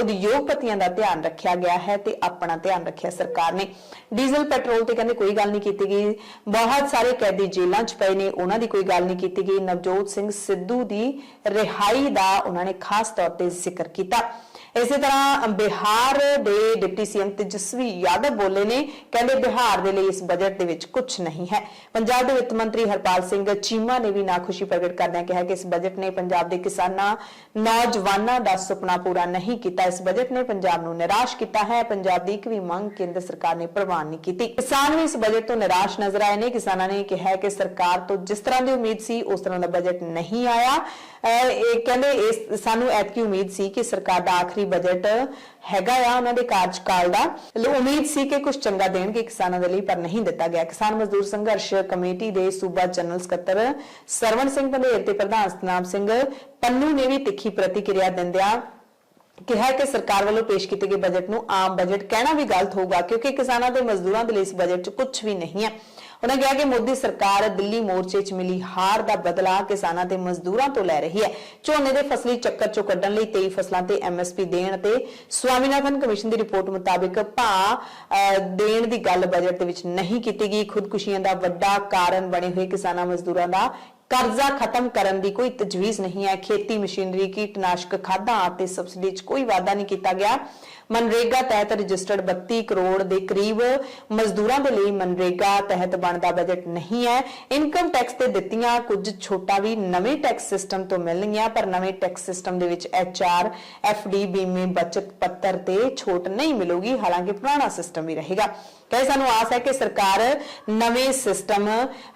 उद्योगपति ਕਰੋੜਪਤੀਆਂ ਦਾ ਧਿਆਨ ਰੱਖਿਆ ਗਿਆ ਹੈ ਤੇ ਆਪਣਾ ਧਿਆਨ ਰੱਖਿਆ ਸਰਕਾਰ ਨੇ। ਡੀਜ਼ਲ ਪੈਟਰੋਲ ਤੇ ਕਹਿੰਦੇ ਕੋਈ ਗੱਲ ਨਹੀਂ ਕੀਤੀ ਗਈ। ਬਹੁਤ ਸਾਰੇ ਕੈਦੀ ਜੇਲ੍ਹਾਂ 'ਚ ਪਏ ਨੇ, ਉਹਨਾਂ ਦੀ ਕੋਈ ਗੱਲ ਨਹੀਂ ਕੀਤੀ ਗਈ। ਨਵਜੋਤ ਸਿੰਘ ਸਿੱਧੂ ਦੀ ਰਿਹਾਈ ਦਾ ਉਹਨਾਂ ਨੇ ਖਾਸ ਤੌਰ ਤੇ ਜ਼ਿਕਰ ਕੀਤਾ। ਇਸੇ ਤਰ੍ਹਾਂ ਬਿਹਾਰ ਦੇ ਡਿਪਟੀ ਸੀਐਮ ਤੇਜਸਵੀ ਯਾਦਵ ਬੋਲੇ ਨੇ, ਕਹਿੰਦੇ ਬਿਹਾਰ ਦੇ ਲਈ ਇਸ ਬਜਟ ਦੇ ਵਿੱਚ ਕੁਝ ਨਹੀਂ ਹੈ। ਪੰਜਾਬ ਦੇ ਵਿੱਤ ਮੰਤਰੀ ਹਰਪਾਲ ਸਿੰਘ ਚੀਮਾ ਨੇ ਵੀ ਨਾਖੁਸ਼ੀ ਪ੍ਰਗਟ ਕਰਦਿਆਂ ਕਿਹਾ ਕਿ ਇਸ ਬਜਟ ਨੇ ਪੰਜਾਬ ਦੇ ਕਿਸਾਨਾਂ ਨੌਜਵਾਨਾਂ ਦਾ ਸੁਪਨਾ ਪੂਰਾ ਨਹੀਂ ਕੀਤਾ। ਇਸ ਬਜਟ ਨੇ ਪੰਜਾਬ ਨੂੰ ਨਿਰਾਸ਼ ਕੀਤਾ ਹੈ। ਪੰਜਾਬ ਦੀ ਇੱਕ ਵੀ ਮੰਗ ਕੇਂਦਰ ਸਰਕਾਰ ਨੇ ਪ੍ਰਵਾਨ ਨਹੀਂ ਕੀਤੀ। ਕਿਸਾਨ ਵੀ ਇਸ ਬਜਟ ਤੋਂ ਨਿਰਾਸ਼ ਨਜ਼ਰ ਆਏ ਨੇ। ਕਿਸਾਨਾਂ ਨੇ ਕਿਹਾ ਕਿ ਸਰਕਾਰ ਤੋਂ ਜਿਸ ਤਰ੍ਹਾਂ ਦੀ ਉਮੀਦ ਸੀ ਉਸ ਤਰ੍ਹਾਂ ਦਾ ਬਜਟ ਨਹੀਂ ਆਇਆ। ਇਹ ਕਹਿੰਦੇ ਸਾਨੂੰ ਐਤਕੀ ਉਮੀਦ ਸੀ ਕਿ ਸਰਕਾਰ ਦਾ ਆਖਰੀ ਬਜਟ ਹੈਗਾ ਆ ਉਹਨਾਂ ਦੇ ਕਾਰਜਕਾਲ ਦਾ, ਉਮੀਦ ਸੀ ਕਿ ਕੁਝ ਚੰਗਾ ਦੇਣਗੇ ਕਿਸਾਨਾਂ ਦੇ ਲਈ, ਪਰ ਨਹੀਂ ਦਿੱਤਾ ਗਿਆ। ਕਿਸਾਨ ਮਜ਼ਦੂਰ ਸੰਘਰਸ਼ ਕਮੇਟੀ ਦੇ ਸੂਬਾ ਜਨਰਲ ਸਕੱਤਰ ਸਰਵਣ ਸਿੰਘ ਪੰਧੇਰ ਤੇ ਪ੍ਰਧਾਨ ਸਤਨਾਮ ਸਿੰਘ ਪੰਨੂ ਨੇ ਵੀ ਤਿੱਖੀ ਪ੍ਰਤੀਕਿਰਿਆ ਦਿੰਦਿਆਂ ਕਿਹਾ ਕਿ ਸਰਕਾਰ ਵੱਲੋਂ ਪੇਸ਼ ਕੀਤੇ ਗਏ ਬਜਟ ਨੂੰ ਆਮ ਬਜਟ ਕਹਿਣਾ ਵੀ ਗਲਤ ਹੋਊਗਾ, ਕਿਉਂਕਿ ਕਿਸਾਨਾਂ ਤੇ ਮਜ਼ਦੂਰਾਂ ਦੇ ਲਈ ਇਸ ਬਜਟ 'ਚ ਕੁਝ ਵੀ ਨਹੀਂ ਹੈ। ਉਹਨਾਂ ਕਿਹਾ ਕਿ ਮੋਦੀ ਸਰਕਾਰ ਦਿੱਲੀ ਮੋਰਚੇ 'ਚ ਮਿਲੀ ਹਾਰ ਦਾ ਬਦਲਾ ਕਿਸਾਨਾਂ ਤੇ ਮਜ਼ਦੂਰਾਂ ਤੋਂ ਲੈ ਰਹੀ ਹੈ। ਝੋਨੇ ਦੇ ਫਸਲੀ ਚੱਕਰ 'ਚੋਂ ਕੱਢਣ ਲਈ 23 ਫਸਲਾਂ ਤੇ ਐਮਐਸਪੀ ਦੇਣ ਤੇ ਸਵਾਮੀਨਾਥਨ ਕਮਿਸ਼ਨ ਦੀ ਰਿਪੋਰਟ ਮੁਤਾਬਿਕ ਭਾਅ ਦੇਣ ਦੀ ਗੱਲ ਬਜਟ ਦੇ ਵਿੱਚ ਨਹੀਂ ਕੀਤੀ ਗਈ। ਖੁਦਕੁਸ਼ੀਆਂ ਦਾ ਵੱਡਾ ਕਾਰਨ ਬਣੇ ਹੋਏ ਕਿਸਾਨਾਂ ਮਜ਼ਦੂਰਾਂ ਦਾ ਕਰਜ਼ਾ ਖਤਮ ਕਰਨ ਦੀ ਕੋਈ ਤਜਵੀਜ਼ ਨਹੀਂ ਹੈ। ਖੇਤੀ ਮਸ਼ੀਨਰੀ, ਕੀਟਨਾਸ਼ਕ ਖਾਦਾਂ ਅਤੇ ਸਬਸਿਡੀ 'ਚ ਕੋਈ ਵਾਅਦਾ ਨਹੀਂ ਕੀਤਾ ਗਿਆ। ਮਨਰੇਗਾ ਤਹਿਤ ਰਜਿਸਟਰਡ 32 ਕਰੋੜ ਦੇ ਕਰੀਬ ਮਜ਼ਦੂਰਾਂ ਦੇ ਲਈ ਮਨਰੇਗਾ ਤਹਿਤ ਬਣਦਾ ਬਜਟ ਨਹੀਂ ਹੈ। ਇਨਕਮ ਟੈਕਸ ਤੇ ਦਿੱਤੀਆਂ ਕੁਝ ਛੋਟਾਂ ਵੀ ਨਵੇਂ ਟੈਕਸ ਸਿਸਟਮ ਤੋਂ ਮਿਲਣਗੀਆਂ, ਪਰ ਨਵੇਂ ਟੈਕਸ ਸਿਸਟਮ ਦੇ ਵਿੱਚ HR, FD, ਬੀਮੇ, ਬਚਤ ਪੱਤਰ ਤੇ ਛੋਟ ਨਹੀਂ ਮਿਲੂਗੀ, ਹਾਲਾਂਕਿ ਪੁਰਾਣਾ ਸਿਸਟਮ ਵੀ ਰਹੇਗਾ। ਕਹੇ ਸਾਨੂੰ ਆਸ ਹੈ ਕਿ ਸਰਕਾਰ ਨਵੇਂ ਸਿਸਟਮ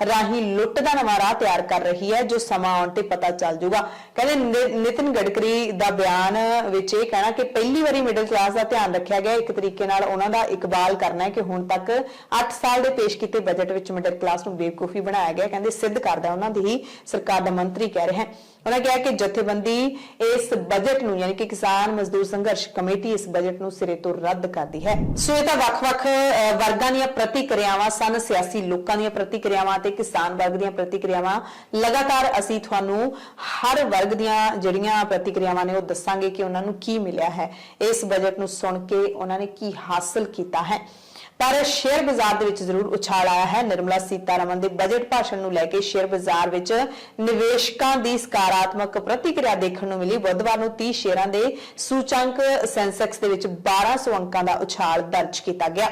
ਰਾਹੀਂ ਲੁੱਟ ਦਾ ਨਵਾਂ ਰਾਹ ਤਿਆਰ ਕਰ ਰਹੀ ਹੈ, ਜੋ ਸਮਾਂ ਆਉਣ ਤੇ ਪਤਾ ਚੱਲ ਜਾਊਗਾ। ਕਹਿੰਦੇ ਨਿਤਿਨ ਗਡਕਰੀ ਦਾ ਬਿਆਨ ਵਿੱਚ ਇਹ ਕਹਿਣਾ ਕਿ ਪਹਿਲੀ ਵਾਰੀ ਮਿਡਲ ਕਲਾਸ ਦਾ ਧਿਆਨ ਰੱਖਿਆ ਗਿਆ। ਇੱਕ ਤਰੀਕੇ ਨਾਲ ਉਹਨਾਂ ਦਾ ਇਕਬਾਲ ਕਰਨਾ ਹੈ ਕਿ ਹੁਣ ਤੱਕ 8 ਸਾਲ ਦੇ ਪੇਸ਼ ਕੀਤੇ ਬਜਟ ਵਿੱਚ ਮਿਡਲ ਕਲਾਸ ਨੂੰ ਬੇਵਕੂਫੀ ਬਣਾਇਆ ਗਿਆ। ਕਹਿੰਦੇ ਸਿੱਧ ਕਰਦਾ ਉਹਨਾਂ ਦੀ ਹੀ ਸਰਕਾਰ ਦਾ ਮੰਤਰੀ ਕਹਿ ਰਿਹਾ ਹੈ। ਉਹਨਾਂ ਕਿਹਾ ਕਿ ਜਥੇਬੰਦੀ ਇਸ ਬਜਟ ਨੂੰ ਯਾਨੀ ਕਿ ਕਿਸਾਨ ਮਜ਼ਦੂਰ ਸੰਘਰਸ਼ ਕਮੇਟੀ ਇਸ ਬਜਟ ਨੂੰ ਸਿਰੇ ਤੋਂ ਰੱਦ ਕਰਦੀ ਹੈ। ਸੋ ਇਹ ਤਾਂ ਵੱਖ-ਵੱਖ ਵਰਗਾਂ ਦੀਆਂ ਪ੍ਰਤੀਕਿਰਿਆਵਾਂ ਸਨ, ਸਿਆਸੀ ਲੋਕਾਂ ਦੀਆਂ ਪ੍ਰਤੀਕਿਰਿਆਵਾਂ ਤੇ ਕਿਸਾਨ ਵਰਗ ਦੀਆਂ ਪ੍ਰਤੀਕਿਰਿਆਵਾਂ। ਲਗਾਤਾਰ ਅਸੀਂ ਤੁਹਾਨੂੰ ਹਰ ਵਰਗ ਦੀਆਂ ਜਿਹੜੀਆਂ ਪ੍ਰਤੀਕਿਰਿਆਵਾਂ ਨੇ ਉਹ ਦੱਸਾਂਗੇ ਕਿ ਉਹਨਾਂ ਨੂੰ ਕੀ ਮਿਲਿਆ ਹੈ, ਇਸ ਬਜਟ ਨੂੰ ਸੁਣ ਕੇ ਉਹਨਾਂ ਨੇ ਕੀ ਹਾਸਲ ਕੀਤਾ ਹੈ। ਪਰ ਸ਼ੇਅਰ ਬਾਜ਼ਾਰ ਦੇ ਵਿੱਚ ਜ਼ਰੂਰ ਉਛਾਲ ਆਇਆ ਹੈ। ਨਿਰਮਲਾ ਸੀਤਾਰਮਨ ਦੇ ਬਜਟ ਭਾਸ਼ਣ ਨੂੰ ਲੈ ਕੇ ਸ਼ੇਅਰ ਬਾਜ਼ਾਰ ਵਿੱਚ ਨਿਵੇਸ਼ਕਾਂ ਦੀ ਸਕਾਰਾਤਮਕ ਪ੍ਰਤੀਕਿਰਿਆ ਦੇਖਣ ਨੂੰ ਮਿਲੀ। ਬੁੱਧਵਾਰ ਨੂੰ 30 ਸ਼ੇਅਰਾਂ ਦੇ ਸੂਚਕ ਸੈਂਸੈਕਸ ਦੇ ਵਿੱਚ 1200 ਅੰਕਾਂ ਦਾ ਉਛਾਲ ਦਰਜ ਕੀਤਾ ਗਿਆ।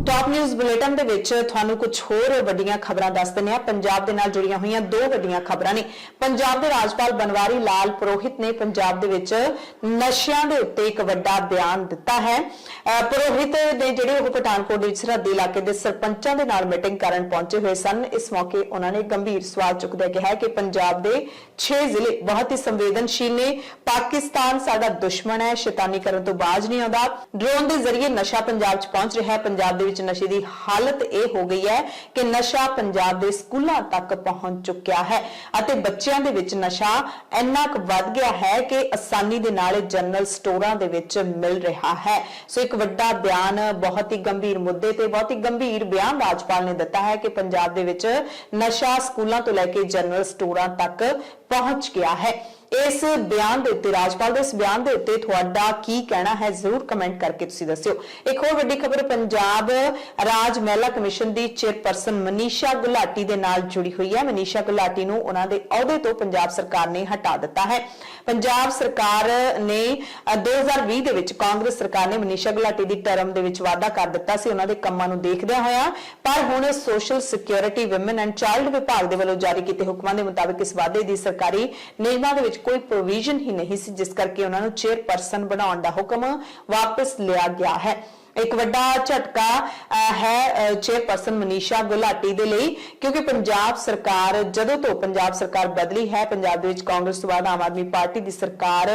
ਟਾਪ ਨਿਊਜ਼ ਬੁਲੇਟਿਨ ਦੇ ਵਿੱਚ ਤੁਹਾਨੂੰ ਕੁਝ ਹੋਰ ਵੱਡੀਆਂ ਖਬਰਾਂ ਦੱਸ ਦਿੰਦੇ ਹਾਂ। ਪੰਜਾਬ ਦੇ ਨਾਲ ਜੁੜੀਆਂ ਹੋਈਆਂ 2 ਵੱਡੀਆਂ ਖਬਰਾਂ ਨੇ। ਪੰਜਾਬ ਦੇ ਰਾਜਪਾਲ ਬਨਵਾਰੀ ਲਾਲ ਪੁਰੋਹਿਤ ਨੇ ਪੰਜਾਬ ਦੇ ਵਿੱਚ ਨਸ਼ਿਆਂ ਦੇ ਉੱਤੇ ਇੱਕ ਵੱਡਾ ਬਿਆਨ ਦਿੱਤਾ ਹੈ। ਪੁਰੋਹਿਤ ਦੇ ਜਿਹੜੇ ਉਹ ਪਠਾਨਕੋਟ ਦੇ ਸਰਹੱਦੀ ਇਲਾਕੇ ਦੇ ਸਰਪੰਚਾਂ ਦੇ ਨਾਲ ਮੀਟਿੰਗ ਕਰਨ ਪਹੁੰਚੇ ਹੋਏ ਸਨ। ਇਸ ਮੌਕੇ ਉਹਨਾਂ ਨੇ ਗੰਭੀਰ ਸਵਾਲ ਚੁੱਕਦਿਆਂ ਕਿਹਾ ਕਿ ਪੰਜਾਬ ਦੇ 6 ਜ਼ਿਲ੍ਹੇ ਬਹੁਤ ਹੀ ਸੰਵੇਦਨਸ਼ੀਲ ਨੇ। ਪਾਕਿਸਤਾਨ ਸਾਡਾ ਦੁਸ਼ਮਣ ਹੈ, ਸ਼ੈਤਾਨੀ ਕਰਨ ਤੋਂ ਬਾਜ਼ ਨਹੀਂ ਆਉਂਦਾ। ਡਰੋਨ ਦੇ ਜ਼ਰੀਏ ਨਸ਼ਾ ਪੰਜਾਬ 'ਚ ਪਹੁੰਚ ਰਿਹਾ ਹੈ। ਪੰਜਾਬ ਦੇ ਵਿੱਚ ਨਸ਼ੇ ਦੀ ਹਾਲਤ ਇਹ ਹੋ ਗਈ ਹੈ ਕਿ ਨਸ਼ਾ ਪੰਜਾਬ ਦੇ ਸਕੂਲਾਂ ਤੱਕ ਪਹੁੰਚ ਚੁੱਕਿਆ ਹੈ ਅਤੇ ਬੱਚਿਆਂ ਦੇ ਵਿੱਚ ਨਸ਼ਾ ਇੰਨਾ ਕੁ ਵੱਧ ਗਿਆ ਹੈ ਕਿ ਆਸਾਨੀ ਦੇ ਨਾਲ ਜਨਰਲ ਸਟੋਰਾਂ ਦੇ ਵਿੱਚ ਮਿਲ ਰਿਹਾ ਹੈ। ਸੋ ਇੱਕ ਵੱਡਾ ਬਿਆਨ, ਬਹੁਤ ਹੀ ਗੰਭੀਰ ਮੁੱਦੇ ਤੇ ਬਹੁਤ ਹੀ ਗੰਭੀਰ ਬਿਆਨ ਰਾਜਪਾਲ ਨੇ ਦਿੱਤਾ ਹੈ ਕਿ ਪੰਜਾਬ ਦੇ ਵਿੱਚ ਨਸ਼ਾ ਸਕੂਲਾਂ ਤੋਂ ਲੈ ਕੇ ਜਨਰਲ ਸਟੋਰਾਂ ਤੱਕ ਪਹੁੰਚ ਗਿਆ ਹੈ। ਇਸ ਬਿਆਨ ਦੇ ਉੱਤੇ, ਰਾਜਪਾਲ ਦੇ ਇਸ ਬਿਆਨ ਦੇ ਉੱਤੇ ਤੁਹਾਡਾ ਕੀ ਕਹਿਣਾ ਹੈ, ਜ਼ਰੂਰ ਕਮੈਂਟ ਕਰਕੇ ਤੁਸੀਂ ਦੱਸਿਓ। ਇੱਕ ਹੋਰ ਵੱਡੀ ਖਬਰ ਪੰਜਾਬ ਰਾਜ ਮਹਿਲਾ ਕਮਿਸ਼ਨ ਦੀ ਚੇਅਰਪਰਸਨ ਮਨੀਸ਼ਾ ਗੁਲਾਟੀ ਦੇ ਨਾਲ ਜੁੜੀ ਹੋਈ ਹੈ। ਮਨੀਸ਼ਾ ਗੁਲਾਟੀ ਨੂੰ ਉਹਨਾਂ ਦੇ ਅਹੁਦੇ ਤੋਂ ਪੰਜਾਬ ਸਰਕਾਰ ਨੇ ਹਟਾ ਦਿੱਤਾ ਹੈ। ਪੰਜਾਬ ਸਰਕਾਰ ਨੇ 2020 ਦੇ ਵਿੱਚ ਕਾਂਗਰਸ ਸਰਕਾਰ ਨੇ ਮਨੀਸ਼ਾ ਗੁਲਾਟੀ ਦੀ ਟਰਮ ਦੇ ਵਿੱਚ ਵਾਅਦਾ ਕਰ ਦਿੱਤਾ ਸੀ ਉਹਨਾਂ ਦੇ ਕੰਮਾਂ ਨੂੰ ਦੇਖਦਿਆਂ ਹੋਇਆ, ਪਰ ਹੁਣ social security, women and child ਵਿਭਾਗ ਦੇ ਵੱਲੋਂ ਜਾਰੀ ਕੀਤੇ ਹੁਕਮਾਂ ਦੇ ਮੁਤਾਬਿਕ ਇਸ ਵਾਅਦੇ ਦੀ ਸਰਕਾਰੀ ਨਿਯਮਾਂ ਦੇ ਵਿੱਚ ਕੋਈ ਪ੍ਰੋਵੀਜ਼ਨ ਹੀ ਨਹੀਂ ਸੀ, ਜਿਸ ਕਰਕੇ ਉਹਨਾਂ ਨੂੰ ਚੇਅਰਪਰਸਨ ਬਣਾਉਣ ਦਾ ਹੁਕਮ ਵਾਪਸ ਲਿਆ ਗਿਆ ਹੈ। ਇੱਕ ਵੱਡਾ ਝਟਕਾ ਹੈ ਚੇਅਰਪਰਸਨ ਮਨੀਸ਼ਾ ਗੁਲਾਟੀ ਦੇ ਲਈ, ਕਿਉਂਕਿ ਪੰਜਾਬ ਸਰਕਾਰ ਜਦੋਂ ਤੋਂ ਪੰਜਾਬ ਸਰਕਾਰ ਬਦਲੀ ਹੈ, ਪੰਜਾਬ ਦੇ ਵਿੱਚ ਕਾਂਗਰਸ ਤੋਂ ਬਾਅਦ ਆਮ ਆਦਮੀ ਪਾਰਟੀ ਦੀ ਸਰਕਾਰ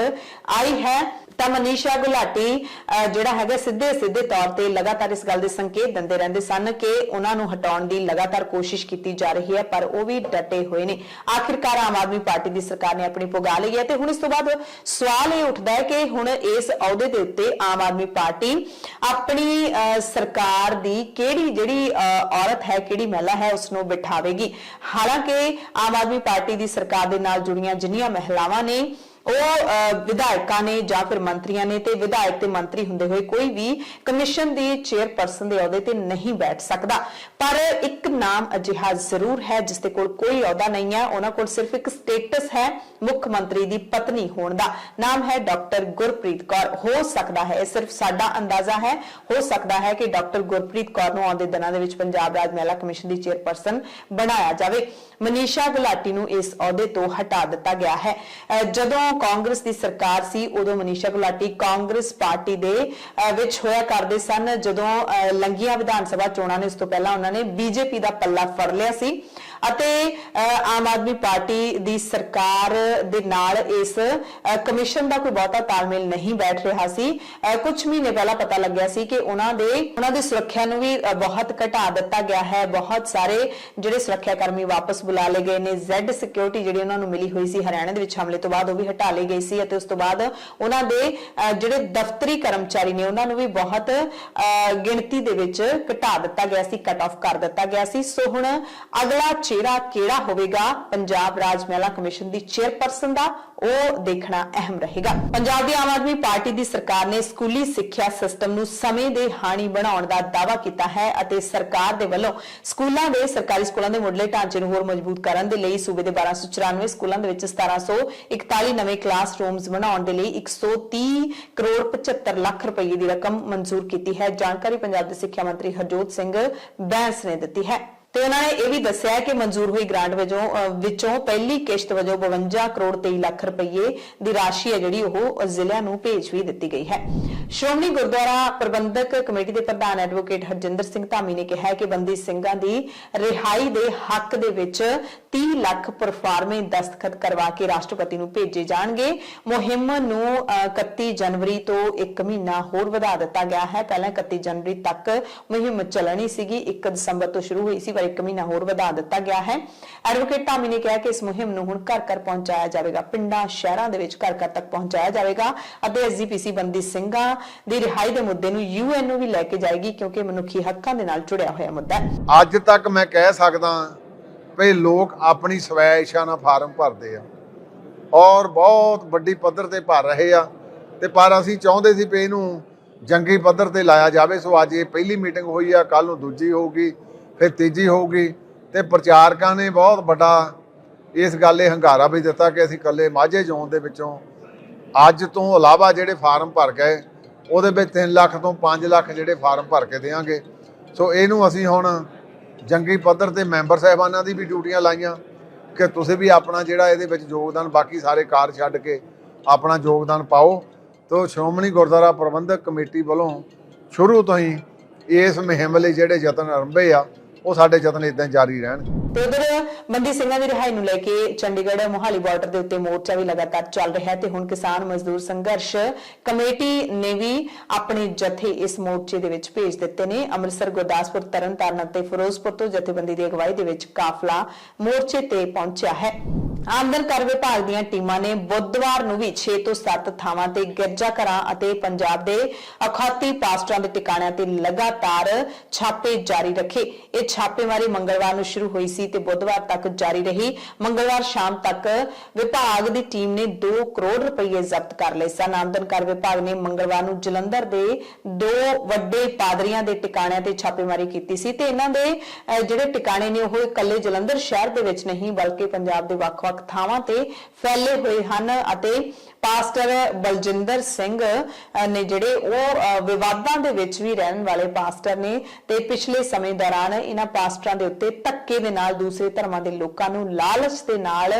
ਆਈ ਹੈ, ਤਾਂ ਮਨੀਸ਼ਾ ਗੁਲਾਟੀ ਜਿਹੜਾ ਹੈਗਾ ਸਿੱਧੇ ਤੌਰ ਤੇ ਲਗਾਤਾਰ ਇਸ ਗੱਲ ਦੇ ਸੰਕੇਤ ਦਿੰਦੇ ਰਹਿੰਦੇ ਸਨ ਕਿ ਉਹਨਾਂ ਨੂੰ ਹਟਾਉਣ ਦੀ ਲਗਾਤਾਰ ਕੋਸ਼ਿਸ਼ ਕੀਤੀ ਜਾ ਰਹੀ ਹੈ, ਪਰ ਉਹ ਵੀ ਡਟੇ ਹੋਏ ਨੇ। ਆਖਿਰਕਾਰ ਆਮ ਆਦਮੀ ਪਾਰਟੀ ਦੀ ਸਰਕਾਰ ਨੇ ਆਪਣੀ ਪੁਗਾ ਲਈ ਹੈ ਤੇ ਹੁਣ ਇਸ ਤੋਂ ਬਾਅਦ ਸਵਾਲ ਇਹ ਉੱਠਦਾ ਹੈ ਕਿ ਹੁਣ ਇਸ ਅਹੁਦੇ ਦੇ ਉੱਤੇ ਆਮ ਆਦਮੀ ਪਾਰਟੀ ਆਪਣੀ ਸਰਕਾਰ ਦੀ ਕਿਹੜੀ ਜਿਹੜੀ ਔਰਤ ਹੈ, ਕਿਹੜੀ ਮਹਿਲਾ ਹੈ, ਉਸ ਨੂੰ ਬਿਠਾਵੇਗੀ। ਹਾਲਾਂਕਿ ਆਮ ਆਦਮੀ ਪਾਰਟੀ ਦੀ ਸਰਕਾਰ ਦੇ ਨਾਲ ਜੁੜੀਆਂ ਜਿੰਨੀਆਂ ਮਹਿਲਾਵਾਂ ਨੇ ਉਹ ਵਿਧਾਇਕਾਂ ਨੇ ਜਾਂ ਫਿਰ ਮੰਤਰੀਆਂ ਨੇ ਤੇ ਵਿਧਾਇਕ ਤੇ ਮੰਤਰੀ ਹੁੰਦੇ ਹੋਏ ਕੋਈ ਵੀ ਕਮਿਸ਼ਨ ਦੀ ਚੇਅਰਪਰਸਨ ਦੇ ਅਹੁਦੇ ਤੇ ਨਹੀਂ ਬੈਠ ਸਕਦਾ। ਪਰ ਇੱਕ ਨਾਮ ਅਜਿਹਾ ਜ਼ਰੂਰ ਹੈ ਜਿਸ ਦੇ ਕੋਲ ਕੋਈ ਅਹੁਦਾ ਨਹੀਂ ਹੈ, ਉਹਨਾਂ ਕੋਲ ਸਿਰਫ ਇੱਕ ਸਟੇਟਸ ਹੈ ਮੁੱਖ ਮੰਤਰੀ ਦੀ ਪਤਨੀ ਹੋਣ ਦਾ। ਨਾਮ ਹੈ ਡਾਕਟਰ ਗੁਰਪ੍ਰੀਤ ਕੌਰ। ਹੋ ਸਕਦਾ ਹੈ, ਸਿਰਫ ਸਾਡਾ ਅੰਦਾਜ਼ਾ ਹੈ, ਹੋ ਸਕਦਾ ਹੈ ਕਿ ਡਾਕਟਰ ਗੁਰਪ੍ਰੀਤ ਕੌਰ ਨੂੰ ਆਉਂਦੇ ਦਿਨਾਂ ਦੇ ਵਿੱਚ ਪੰਜਾਬ ਰਾਜ ਮਹਿਲਾ ਕਮਿਸ਼ਨ ਦੀ ਚੇਅਰਪਰਸਨ ਬਣਾਇਆ ਜਾਵੇ। ਮਨੀਸ਼ਾ ਗੁਲਾਟੀ ਨੂੰ ਇਸ ਅਹੁਦੇ ਤੋਂ ਹਟਾ ਦਿੱਤਾ ਗਿਆ ਹੈ। ਜਦੋਂ ਕਾਂਗਰਸ ਦੀ ਸਰਕਾਰ ਸੀ ਉਦੋਂ ਮਨੀਸ਼ਾ ਗੁਲਾਟੀ ਕਾਂਗਰਸ ਪਾਰਟੀ ਦੇ ਵਿੱਚ ਹੋਇਆ ਕਰਦੇ ਸਨ। ਜਦੋਂ ਲੰਗੀਆਂ ਵਿਧਾਨ ਸਭਾ ਚੋਣਾਂ ਨੇ ਉਸ ਤੋਂ ਪਹਿਲਾਂ ਉਹਨਾਂ ਨੇ ਬੀਜੇਪੀ ਦਾ ਪੱਲਾ ਫੜ ਲਿਆ ਸੀ ਅਤੇ ਆਮ ਆਦਮੀ ਪਾਰਟੀ ਦੀ ਸਰਕਾਰ ਦੇ ਨਾਲ ਇਸ ਕਮਿਸ਼ਨ ਦਾ ਕੋਈ ਬਹੁਤਾ ਤਾਲਮੇਲ ਨਹੀਂ ਬੈਠ ਰਿਹਾ ਸੀ। ਕੁਝ ਮਹੀਨੇ ਪਹਿਲਾਂ ਪਤਾ ਲੱਗਿਆ ਸੀ ਕਿ ਉਹਨਾਂ ਦੀ ਸੁਰੱਖਿਆ ਨੂੰ ਵੀ ਬਹੁਤ ਘਟਾ ਦਿੱਤਾ ਗਿਆ ਹੈ। ਬਹੁਤ ਸਾਰੇ ਜਿਹੜੇ ਸੁਰੱਖਿਆ ਕਰਮੀ ਵਾਪਸ ਬੁਲਾ ਲਏ ਗਏ ਨੇ। ਜ਼ੈਡ ਸਿਕਿਉਰਿਟੀ ਜਿਹੜੀ ਉਹਨਾਂ ਨੂੰ ਮਿਲੀ ਹੋਈ ਸੀ ਹਰਿਆਣਾ ਦੇ ਵਿੱਚ ਹਮਲੇ ਤੋਂ ਬਾਅਦ, ਉਹ ਵੀ ਹਟਾ ਲਈ ਗਈ ਸੀ ਅਤੇ ਉਸ ਤੋਂ ਬਾਅਦ ਉਹਨਾਂ ਦੇ ਜਿਹੜੇ ਦਫ਼ਤਰੀ ਕਰਮਚਾਰੀ ਨੇ ਉਹਨਾਂ ਨੂੰ ਵੀ ਬਹੁਤ ਗਿਣਤੀ ਦੇ ਵਿੱਚ ਘਟਾ ਦਿੱਤਾ ਗਿਆ ਸੀ, ਕੱਟ ਆਫ ਕਰ ਦਿੱਤਾ ਗਿਆ ਸੀ। ਸੋ ਹੁਣ ਅਗਲਾ ਚਿਹਰਾ ਕਿਹੜਾ ਹੋਵੇਗਾ ਪੰਜਾਬ ਰਾਜ ਮਹਿਲਾ ਕਮਿਸ਼ਨ ਦੀ ਚੇਅਰਪਰਸਨ ਦਾ, ਉਹ ਦੇਖਣਾ ਅਹਿਮ ਰਹੇਗਾ। ਪੰਜਾਬ ਦੀ ਆਮ ਆਦਮੀ ਪਾਰਟੀ ਦੀ ਸਰਕਾਰ ਨੇ ਸਕੂਲੀ ਸਿੱਖਿਆ ਸਿਸਟਮ ਨੂੰ ਸਮੇਂ ਦੇ ਹਾਣੀ ਬਣਾਉਣ ਦਾ ਦਾਅਵਾ ਕੀਤਾ ਹੈ ਅਤੇ ਸਰਕਾਰ ਦੇ ਵੱਲੋਂ ਸਰਕਾਰੀ ਸਕੂਲਾਂ ਦੇ ਮੁੱਢਲੇ ਢਾਂਚੇ ਨੂੰ ਹੋਰ ਮਜ਼ਬੂਤ ਕਰਨ ਦੇ ਲਈ ਸੂਬੇ ਦੇ 1294 ਸਕੂਲਾਂ ਦੇ ਵਿੱਚ 1741 ਨਵੇਂ ਕਲਾਸਰੂਮਸ ਬਣਾਉਣ ਦੇ ਲਈ 130 ਕਰੋੜ 75 ਲੱਖ ਰੁਪਏ ਦੀ ਰਕਮ ਮਨਜ਼ੂਰ ਕੀਤੀ ਹੈ। ਜਾਣਕਾਰੀ ਪੰਜਾਬ ਦੇ ਸਿੱਖਿਆ ਮੰਤਰੀ ਹਰਜੋਤ ਸਿੰਘ ਬੈਂਸ ਨੇ ਦਿੱਤੀ ਹੈ ਤੇ ਉਹਨਾਂ ਨੇ ਇਹ ਵੀ ਦੱਸਿਆ ਕਿ ਮਨਜ਼ੂਰ ਹੋਈ ਗ੍ਰਾਂਟ ਵਿੱਚੋਂ ਪਹਿਲੀ ਕਿਸ਼ਤ ਵਜੋਂ 52 ਕਰੋੜ 23 ਲੱਖ ਰੁਪਏ ਦੀ ਰਾਸ਼ੀ ਹੈ ਜਿਹੜੀ ਉਹ ਜ਼ਿਲ੍ਹਿਆਂ ਨੂੰ ਭੇਜ ਵੀ ਦਿੱਤੀ ਗਈ ਹੈ। ਸ਼੍ਰੋਮਣੀ ਗੁਰਦੁਆਰਾ ਪ੍ਰਬੰਧਕ ਕਮੇਟੀ ਦੇ ਪ੍ਰਧਾਨ ਐਡਵੋਕੇਟ ਹਰਜਿੰਦਰ ਸਿੰਘ ਧਾਮੀ ਨੇ ਕਿਹਾ ਕਿ ਬੰਦੀ ਸਿੰਘਾਂ ਦੀ ਰਿਹਾਈ ਦੇ ਹੱਕ ਦੇ ਵਿੱਚ 30 ਲੱਖ ਪ੍ਰੋਫਾਰਮੇ ਦਸਤਖਤ ਕਰਵਾ ਕੇ ਰਾਸ਼ਟਰਪਤੀ ਨੂੰ ਭੇਜੇ ਜਾਣਗੇ। ਮੁਹਿੰਮ ਨੂੰ 31 ਜਨਵਰੀ ਤੋਂ 1 ਮਹੀਨਾ ਹੋਰ ਵਧਾ ਦਿੱਤਾ ਗਿਆ ਹੈ। ਪਹਿਲਾਂ 31 ਜਨਵਰੀ ਤੱਕ ਮੁਹਿੰਮ ਚੱਲਣੀ ਸੀਗੀ, 1 ਦਸੰਬਰ ਤੋਂ ਸ਼ੁਰੂ ਹੋਈ ਸੀ, ਪਰ 1 ਮਹੀਨਾ ਹੋਰ ਵਧਾ ਦਿੱਤਾ ਗਿਆ ਹੈ। ਐਡਵੋਕੇਟ ਧਾਮੀ ਨੇ ਕਿਹਾ ਕਿ ਇਸ ਮੁਹਿੰਮ ਨੂੰ ਹੁਣ ਘਰ ਘਰ ਪਹੁੰਚਾਇਆ ਜਾਵੇਗਾ, ਪਿੰਡਾਂ ਸ਼ਹਿਰਾਂ ਦੇ ਵਿੱਚ ਘਰ ਘਰ ਤੱਕ ਪਹੁੰਚਾਇਆ ਜਾਵੇਗਾ ਅਤੇ ਐਸਜੀਪੀਸੀ ਬੰਦੀ ਸਿੰਘਾਂ ਦੀ ਰਿਹਾਈ ਦੇ ਮੁੱਦੇ ਨੂੰ ਯੂਐਨ ਨੂੰ ਵੀ ਲੈ ਕੇ ਜਾਏਗੀ ਕਿਉਂਕਿ ਮਨੁੱਖੀ ਹੱਕਾਂ ਦੇ ਨਾਲ ਜੁੜਿਆ ਹੋਇਆ ਮੁੱਦਾ ਹੈ। ਅੱਜ ਤੱਕ ਮੈਂ ਕਹਿ ਸਕਦਾ ਵੀ ਲੋਕ ਆਪਣੀ ਸਵੈ ਇੱਛਾ ਨਾਲ ਫਾਰਮ ਭਰਦੇ ਆ ਔਰ ਬਹੁਤ ਵੱਡੀ ਪੱਧਰ ਤੇ ਭਰ ਰਹੇ ਆ ਤੇ ਪਰ ਅਸੀਂ ਚਾਹੁੰਦੇ ਸੀ ਵੀ ਇਹਨੂੰ ਜੰਗੀ ਪੱਧਰ ਤੇ ਲਾਇਆ ਜਾਵੇ। ਸੋ ਅੱਜ ਇਹ ਪਹਿਲੀ ਮੀਟਿੰਗ ਹੋਈ ਆ, ਕੱਲ ਨੂੰ ਦੂਜੀ ਹੋਊਗੀ, ਫਿਰ ਤੀਜੀ ਹੋਊਗੀ ਤੇ ਪ੍ਰਚਾਰਕਾਂ ਨੇ ਬਹੁਤ ਵੱਡਾ ਇਸ ਗੱਲ ਇਹ ਹੰਗਾਰਾ ਵੀ ਦਿੱਤਾ ਕਿ ਅਸੀਂ ਇਕੱਲੇ ਮਾਝੇ ਜ਼ੋਨ ਦੇ ਵਿੱਚੋਂ ਅੱਜ ਤੋਂ ਇਲਾਵਾ ਜਿਹੜੇ ਫਾਰਮ ਭਰ ਗਏ ਉਹਦੇ ਵਿੱਚ 3 ਲੱਖ ਤੋਂ 5 ਲੱਖ ਜਿਹੜੇ ਫਾਰਮ ਭਰ ਕੇ ਦੇਵਾਂਗੇ। ਸੋ ਇਹਨੂੰ ਅਸੀਂ ਹੁਣ ਜੰਗੀ ਪੱਧਰ ਤੇ ਮੈਂਬਰ ਸਾਹਿਬਾਨਾਂ ਦੀ ਵੀ ਡਿਊਟੀਆਂ ਲਾਈਆਂ ਕਿ ਤੁਸੀਂ ਵੀ ਆਪਣਾ ਜਿਹੜਾ ਇਹਦੇ ਵਿੱਚ ਯੋਗਦਾਨ, ਬਾਕੀ ਸਾਰੇ ਕਾਰ ਛੱਡ ਕੇ ਆਪਣਾ ਯੋਗਦਾਨ ਪਾਓ। ਤੋ ਸ਼੍ਰੋਮਣੀ ਗੁਰਦੁਆਰਾ ਪ੍ਰਬੰਧਕ ਕਮੇਟੀ ਵੱਲੋਂ ਸ਼ੁਰੂ ਤੋਂ ਹੀ ਇਸ ਮੁਹਿੰਮ ਲਈ ਜਿਹੜੇ ਯਤਨ ਆਰੰਭੇ ਆ ਉਹ ਸਾਡੇ ਯਤਨ ਇਦਾਂ ਜਾਰੀ ਰਹਿਣ। ਤੇ ਉਧਰ ਬੰਦੀ ਸਿੰਘਾਂ ਦੀ ਰਿਹਾਈ ਨੂੰ ਲੈ ਕੇ ਚੰਡੀਗੜ੍ਹ ਮੋਹਾਲੀ ਬਾਰਡਰ ਦੇ ਉੱਤੇ ਮੋਰਚਾ ਵੀ ਲਗਾਤਾਰ ਚੱਲ ਰਿਹਾ ਹੈ ਤੇ ਹੁਣ ਕਿਸਾਨ ਮਜ਼ਦੂਰ ਸੰਘਰਸ਼ ਕਮੇਟੀ ਨੇ ਵੀ ਆਪਣੇ ਜਥੇ ਇਸ ਮੋਰਚੇ ਦੇ ਵਿੱਚ ਭੇਜ ਦਿੱਤੇ ਨੇ। ਅੰਮ੍ਰਿਤਸਰ, ਗੁਰਦਾਸਪੁਰ, ਤਰਨਤਾਰਨ ਅਤੇ ਫਿਰੋਜ਼ਪੁਰ ਤੋਂ ਜਥੇਬੰਦੀ ਦੀ ਅਗਵਾਈ ਦੇ ਵਿੱਚ ਕਾਫਲਾ ਮੋਰਚੇ ਤੇ ਪਹੁੰਚਿਆ ਹੈ। ਆਮਦਨ ਕਰ ਵਿਭਾਗ ਦੀਆਂ ਟੀਮਾਂ ਨੇ ਬੁੱਧਵਾਰ ਨੂੰ ਵੀ 6 ਤੋਂ 7 ਥਾਵਾਂ ਤੇ ਗਿਰਜਾ ਘਰਾਂ ਅਤੇ ਪੰਜਾਬ ਦੇ ਅਖੌਤੀ ਪਾਸਟਰਾਂ ਦੇ ਟਿਕਾਣਿਆਂ ਤੇ ਲਗਾਤਾਰ ਛਾਪੇ ਜਾਰੀ ਰੱਖੇ। ਇਹ ਛਾਪੇਮਾਰੀ ਮੰਗਲਵਾਰ ਨੂੰ ਸ਼ੁਰੂ ਹੋਈ ਸੀ ਤੇ ਬੁੱਧਵਾਰ ਤੱਕ ਜਾਰੀ ਰਹੀ। ਮੰਗਲਵਾਰ ਸ਼ਾਮ ਤੱਕ ਵਿਭਾਗ ਦੀ ਟੀਮ ਨੇ 2 ਕਰੋੜ ਰੁਪਏ ਜ਼ਬਤ ਕਰ ਲਏ ਸਨ। ਆਮਦਨ ਕਰ ਵਿਭਾਗ ਨੇ ਮੰਗਲਵਾਰ ਨੂੰ ਜਲੰਧਰ ਦੇ 2 ਵੱਡੇ ਪਾਦਰੀਆਂ ਦੇ ਟਿਕਾਣਿਆਂ ਤੇ ਛਾਪੇਮਾਰੀ ਕੀਤੀ ਸੀ ਤੇ ਇਹਨਾਂ ਦੇ ਜਿਹੜੇ ਟਿਕਾਣੇ ਨੇ ਉਹ ਇਕੱਲੇ ਜਲੰਧਰ ਸ਼ਹਿਰ ਦੇ ਵਿੱਚ ਨਹੀਂ ਬਲਕਿ ਪੰਜਾਬ ਦੇ ਵੱਖ-ਵੱਖ ਥਾਵਾਂ ਤੇ ਫੈਲੇ ਹੋਏ ਹਨ ਅਤੇ ਪਾਸਟਰ ਬਲਜਿੰਦਰ ਸਿੰਘ ਨੇ ਜਿਹੜੇ ਉਹ ਵਿਵਾਦਾਂ ਦੇ ਵਿੱਚ ਵੀ ਰਹਿਣ ਵਾਲੇ ਪਾਸਟਰ ਨੇ ਤੇ ਪਿਛਲੇ ਸਮੇਂ ਦੌਰਾਨ ਇਹਨਾਂ ਪਾਸਟਰਾਂ ਦੇ ਉੱਤੇ ਧੱਕੇ ਦੇ ਨਾਲ ਦੂਸਰੇ ਧਰਮਾਂ ਦੇ ਲੋਕਾਂ ਨੂੰ ਲਾਲਚ ਦੇ ਨਾਲ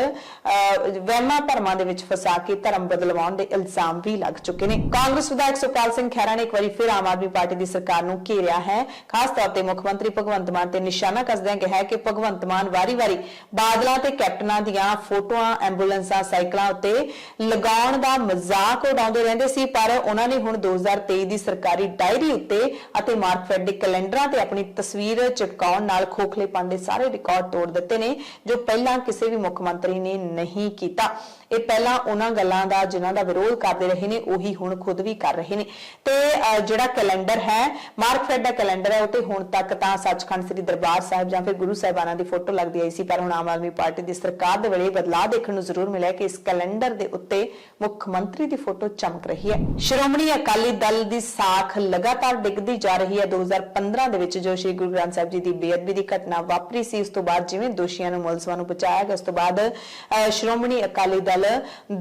ਵਹਿਮਾਂ ਭਰਮਾਂ ਦੇ ਵਿੱਚ ਫਸਾ ਕੇ ਧਰਮ ਬਦਲਵਾਉਣ ਦੇ ਇਲਜ਼ਾਮ ਵੀ ਲੱਗ ਚੁੱਕੇ ਨੇ। ਕਾਂਗਰਸ ਵਿਧਾਇਕ ਸੁਖਪਾਲ ਸਿੰਘ ਖਹਿਰਾ ਨੇ ਇੱਕ ਵਾਰੀ ਫਿਰ ਆਮ ਆਦਮੀ ਪਾਰਟੀ ਦੀ ਸਰਕਾਰ ਨੂੰ ਘੇਰਿਆ ਹੈ। ਖਾਸ ਤੌਰ ਤੇ ਮੁੱਖ ਮੰਤਰੀ ਭਗਵੰਤ ਮਾਨ ਤੇ ਨਿਸ਼ਾਨਾ ਕਸਦਿਆਂ ਕਿਹਾ ਕਿ ਭਗਵੰਤ ਮਾਨ ਵਾਰੀ-ਵਾਰੀ ਬਾਦਲਾਂ ਤੇ ਕੈਪਟਨਾਂ ਦੀਆਂ ਫੋਟੋਆਂ ਐਂਬੂਲੈਂਸਾਂ ਸਾਈਕਲਾਂ ਉੱਤੇ ਲਗਾਉਣ ਦਾ ਮਜ਼ਾਕ ਉਡਾਉਂਦੇ ਰਹਿੰਦੇ ਸੀ ਪਰ ਉਹਨਾਂ ਨੇ ਹੁਣ 2023 ਦੀ ਸਰਕਾਰੀ ਡਾਇਰੀ ਉੱਤੇ ਅਤੇ ਮਾਰਕਫੈਡ ਦੇ ਕੈਲੰਡਰਾਂ ਤੇ ਆਪਣੀ ਤਸਵੀਰ ਚਿਪਕਾਉਣ ਨਾਲ ਖੋਖਲੇਪਣ ਦੇ ਸਾਰੇ ਰਿਕਾਰਡ ਤੋੜ ਦਿੱਤੇ ਨੇ ਜੋ ਪਹਿਲਾਂ ਕਿਸੇ ਵੀ ਮੁੱਖ ਮੰਤਰੀ ਨੇ ਨਹੀਂ ਕੀਤਾ। ਇਹ ਪਹਿਲਾਂ ਉਹਨਾਂ ਗੱਲਾਂ ਦਾ ਜਿਨ੍ਹਾਂ ਦਾ ਵਿਰੋਧ ਕਰਦੇ ਰਹੇ ਨੇ ਉਹੀ ਹੁਣ ਖੁਦ ਵੀ ਕਰ ਰਹੇ ਨੇ। ਤੇ ਜਿਹੜਾ ਕੈਲੰਡਰ ਹੈ ਮਾਰਕਫੈਡ ਦਾ ਕੈਲੰਡਰ ਹੈ ਉਹ ਤੇ ਹੁਣ ਤੱਕ ਤਾਂ ਸੱਚਖੰਡ ਸ੍ਰੀ ਦਰਬਾਰ ਸਾਹਿਬ ਜਾਂ ਫਿਰ ਗੁਰੂ ਸਾਹਿਬਾਨਾਂ ਦੀ ਫੋਟੋ ਲੱਗਦੀ ਆਈ ਸੀ, ਪਰ ਹੁਣ ਆਮ ਆਦਮੀ ਪਾਰਟੀ ਦੀ ਸਰਕਾਰ ਦੇ ਵੇਲੇ ਬਦਲਾਅ ਦੇਖਣ ਨੂੰ ਜ਼ਰੂਰ ਮਿਲਿਆ ਕਿ ਇਸ ਕੈਲੰਡਰ ਦੇ ਉੱਤੇ ਮੁੱਖ ਮੰਤਰੀ ਦੀ ਫੋਟੋ ਚਮਕ ਰਹੀ ਹੈ। ਸ਼੍ਰੋਮਣੀ ਅਕਾਲੀ ਦਲ ਦੀ ਸਾਖ ਲਗਾਤਾਰ ਡਿੱਗਦੀ ਜਾ ਰਹੀ ਹੈ। 2015 ਦੇ ਵਿੱਚ ਜੋ ਸ਼੍ਰੀ ਗੁਰੂ ਗ੍ਰੰਥ ਸਾਹਿਬ ਜੀ ਦੀ ਬੇਅਦਬੀ ਦੀ ਘਟਨਾ ਵਾਪਰੀ ਸੀ, ਉਸ ਤੋਂ ਬਾਅਦ ਜਿਵੇਂ ਦੋਸ਼ੀਆਂ ਨੂੰ ਮੁਲਜ਼ਮਾਂ ਨੂੰ ਬਚਾਇਆ ਗਿਆ, ਉਸ ਤੋਂ ਬਾਅਦ ਸ਼੍ਰੋਮਣੀ ਅਕਾਲੀ ਦਲ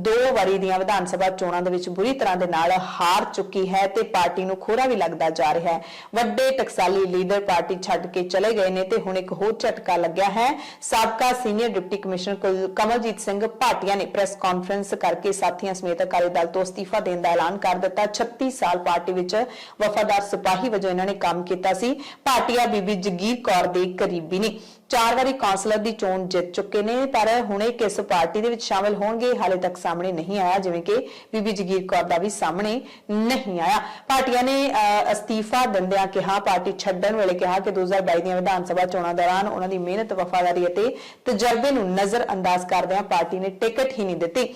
2 ਵਾਰੀ ਦੀਆਂ ਵਿਧਾਨ ਸਭਾ ਚੋਣਾਂ ਦੇ ਵਿੱਚ ਬੁਰੀ ਤਰ੍ਹਾਂ ਦੇ ਨਾਲ ਹਾਰ ਚੁੱਕੀ ਹੈ ਤੇ ਪਾਰਟੀ ਨੂੰ ਖੋਰਾ ਵੀ ਲੱਗਦਾ ਜਾ ਰਿਹਾ ਹੈ। ਵੱਡੇ ਟਕਸਾਲੀ ਲੀਡਰ ਪਾਰਟੀ ਛੱਡ ਕੇ ਚਲੇ ਗਏ ਨੇ ਤੇ ਹੁਣ ਇੱਕ ਹੋਰ ਝਟਕਾ ਲੱਗਿਆ ਹੈ। ਸਾਬਕਾ senior deputy commissioner Kamaljit Singh Bhatia ਨੇ ਪ੍ਰੈਸ ਕਾਨਫਰੰਸ ਕਰਕੇ ਸਾਥੀਆਂ ਸਮੇਤ ਅਕਾਲੀ ਦਲ ਤੋਂ ਅਸਤੀਫਾ ਦੇਣ ਦਾ ਐਲਾਨ ਕਰ ਦਿੱਤਾ। 36 ਸਾਲ ਪਾਰਟੀ ਵਿੱਚ ਵਫਾਦਾਰ ਸਿਪਾਹੀ ਵਜੋਂ ਇਹਨਾਂ ਨੇ ਕੰਮ ਕੀਤਾ ਸੀ। ਭਾਟੀਆ ਬੀਬੀ ਜਗੀਰ ਕੌਰ ਦੇ ਕਰੀਬੀ ਨੇ। 4 ਵਾਰੀ ਕਾਉਂਸਲਰ ਦੀ ਚੋਣ ਜਿੱਤ ਚੁੱਕੇ ਨੇ, ਪਰ ਹੁਣੇ ਕਿਸ ਪਾਰਟੀ ਦੇ ਵਿੱਚ ਸ਼ਾਮਿਲ ਹੋਣਗੇ ਹਾਲੇ ਤੱਕ ਸਾਹਮਣੇ ਨਹੀਂ ਆਇਆ, ਜਿਵੇਂ ਕਿ ਬੀਬੀ ਜਗੀਰ ਕੌਰ ਦਾ ਵੀ ਸਾਹਮਣੇ ਨਹੀਂ ਆਇਆ। ਭਾਟੀਆ ਨੇ ਅਸਤੀਫਾ ਦਿੰਦਿਆਂ ਕਿਹਾ, ਪਾਰਟੀ ਛੱਡਣ ਵੇਲੇ ਕਿਹਾ ਕਿ 2022 ਦੀਆਂ ਵਿਧਾਨ ਸਭਾ ਚੋਣਾਂ ਦੌਰਾਨ ਉਹਨਾਂ ਦੀ ਮਿਹਨਤ, ਵਫਾਦਾਰੀ ਅਤੇ ਤਜਰਬੇ ਨੂੰ ਨਜ਼ਰ ਅੰਦਾਜ਼ ਕਰਦਿਆਂ ਪਾਰਟੀ ਨੇ ਟਿਕਟ ਹੀ ਨਹੀਂ ਦਿੱਤੀ।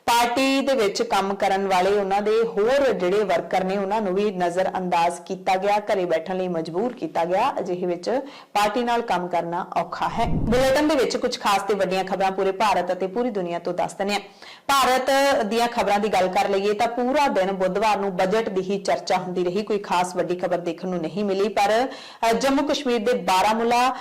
ਪਾਰਟੀ ਦੇ ਵਿੱਚ ਕੰਮ ਕਰਨ ਵਾਲੇ ਉਹਨਾਂ ਦੇ ਹੋਰ ਜਿਹੜੇ ਵਰਕਰ ਨੇ ਉਹਨਾਂ ਨੂੰ ਵੀ ਨਜ਼ਰ ਅੰਦਾਜ਼ ਕੀਤਾ ਗਿਆ, ਘਰੇ ਬੈਠਣ ਲਈ ਮਜਬੂਰ ਕੀਤਾ ਗਿਆ। ਅਜਿਹੇ ਵਿੱਚ ਪਾਰਟੀ ਨਾਲ ਕੰਮ ਕਰਨਾ ਔਖਾ ਹੈ। ਬੁਲੇਟਿਨ ਦੇ ਵਿੱਚ ਕੁਝ ਖਾਸ ਤੇ ਵੱਡੀਆਂ ਖਬਰਾਂ ਪੂਰੇ ਭਾਰਤ ਅਤੇ ਪੂਰੀ ਦੁਨੀਆ ਤੋਂ ਦੱਸ ਦਿੰਦੇ ਹਾਂ। ਭਾਰਤ ਦੀਆਂ ਖਬਰਾਂ ਦੀ ਗੱਲ ਕਰ ਲਈਏ ਤਾਂ ਪੂਰਾ ਦਿਨ ਬੁੱਧਵਾਰ ਨੂੰ ਬਜਟ ਦੀ ਹੀ ਚਰਚਾ ਹੁੰਦੀ ਰਹੀ। ਕੋਈ ਖਾਸ ਵੱਡੀ ਖਬਰ ਦੇਖਣ ਨੂੰ ਨਹੀਂ ਮਿਲੀ, ਪਰ ਜੰਮੂ ਕਸ਼ਮੀਰ ਦੇ ਬਾਰਾਮੂਲਾ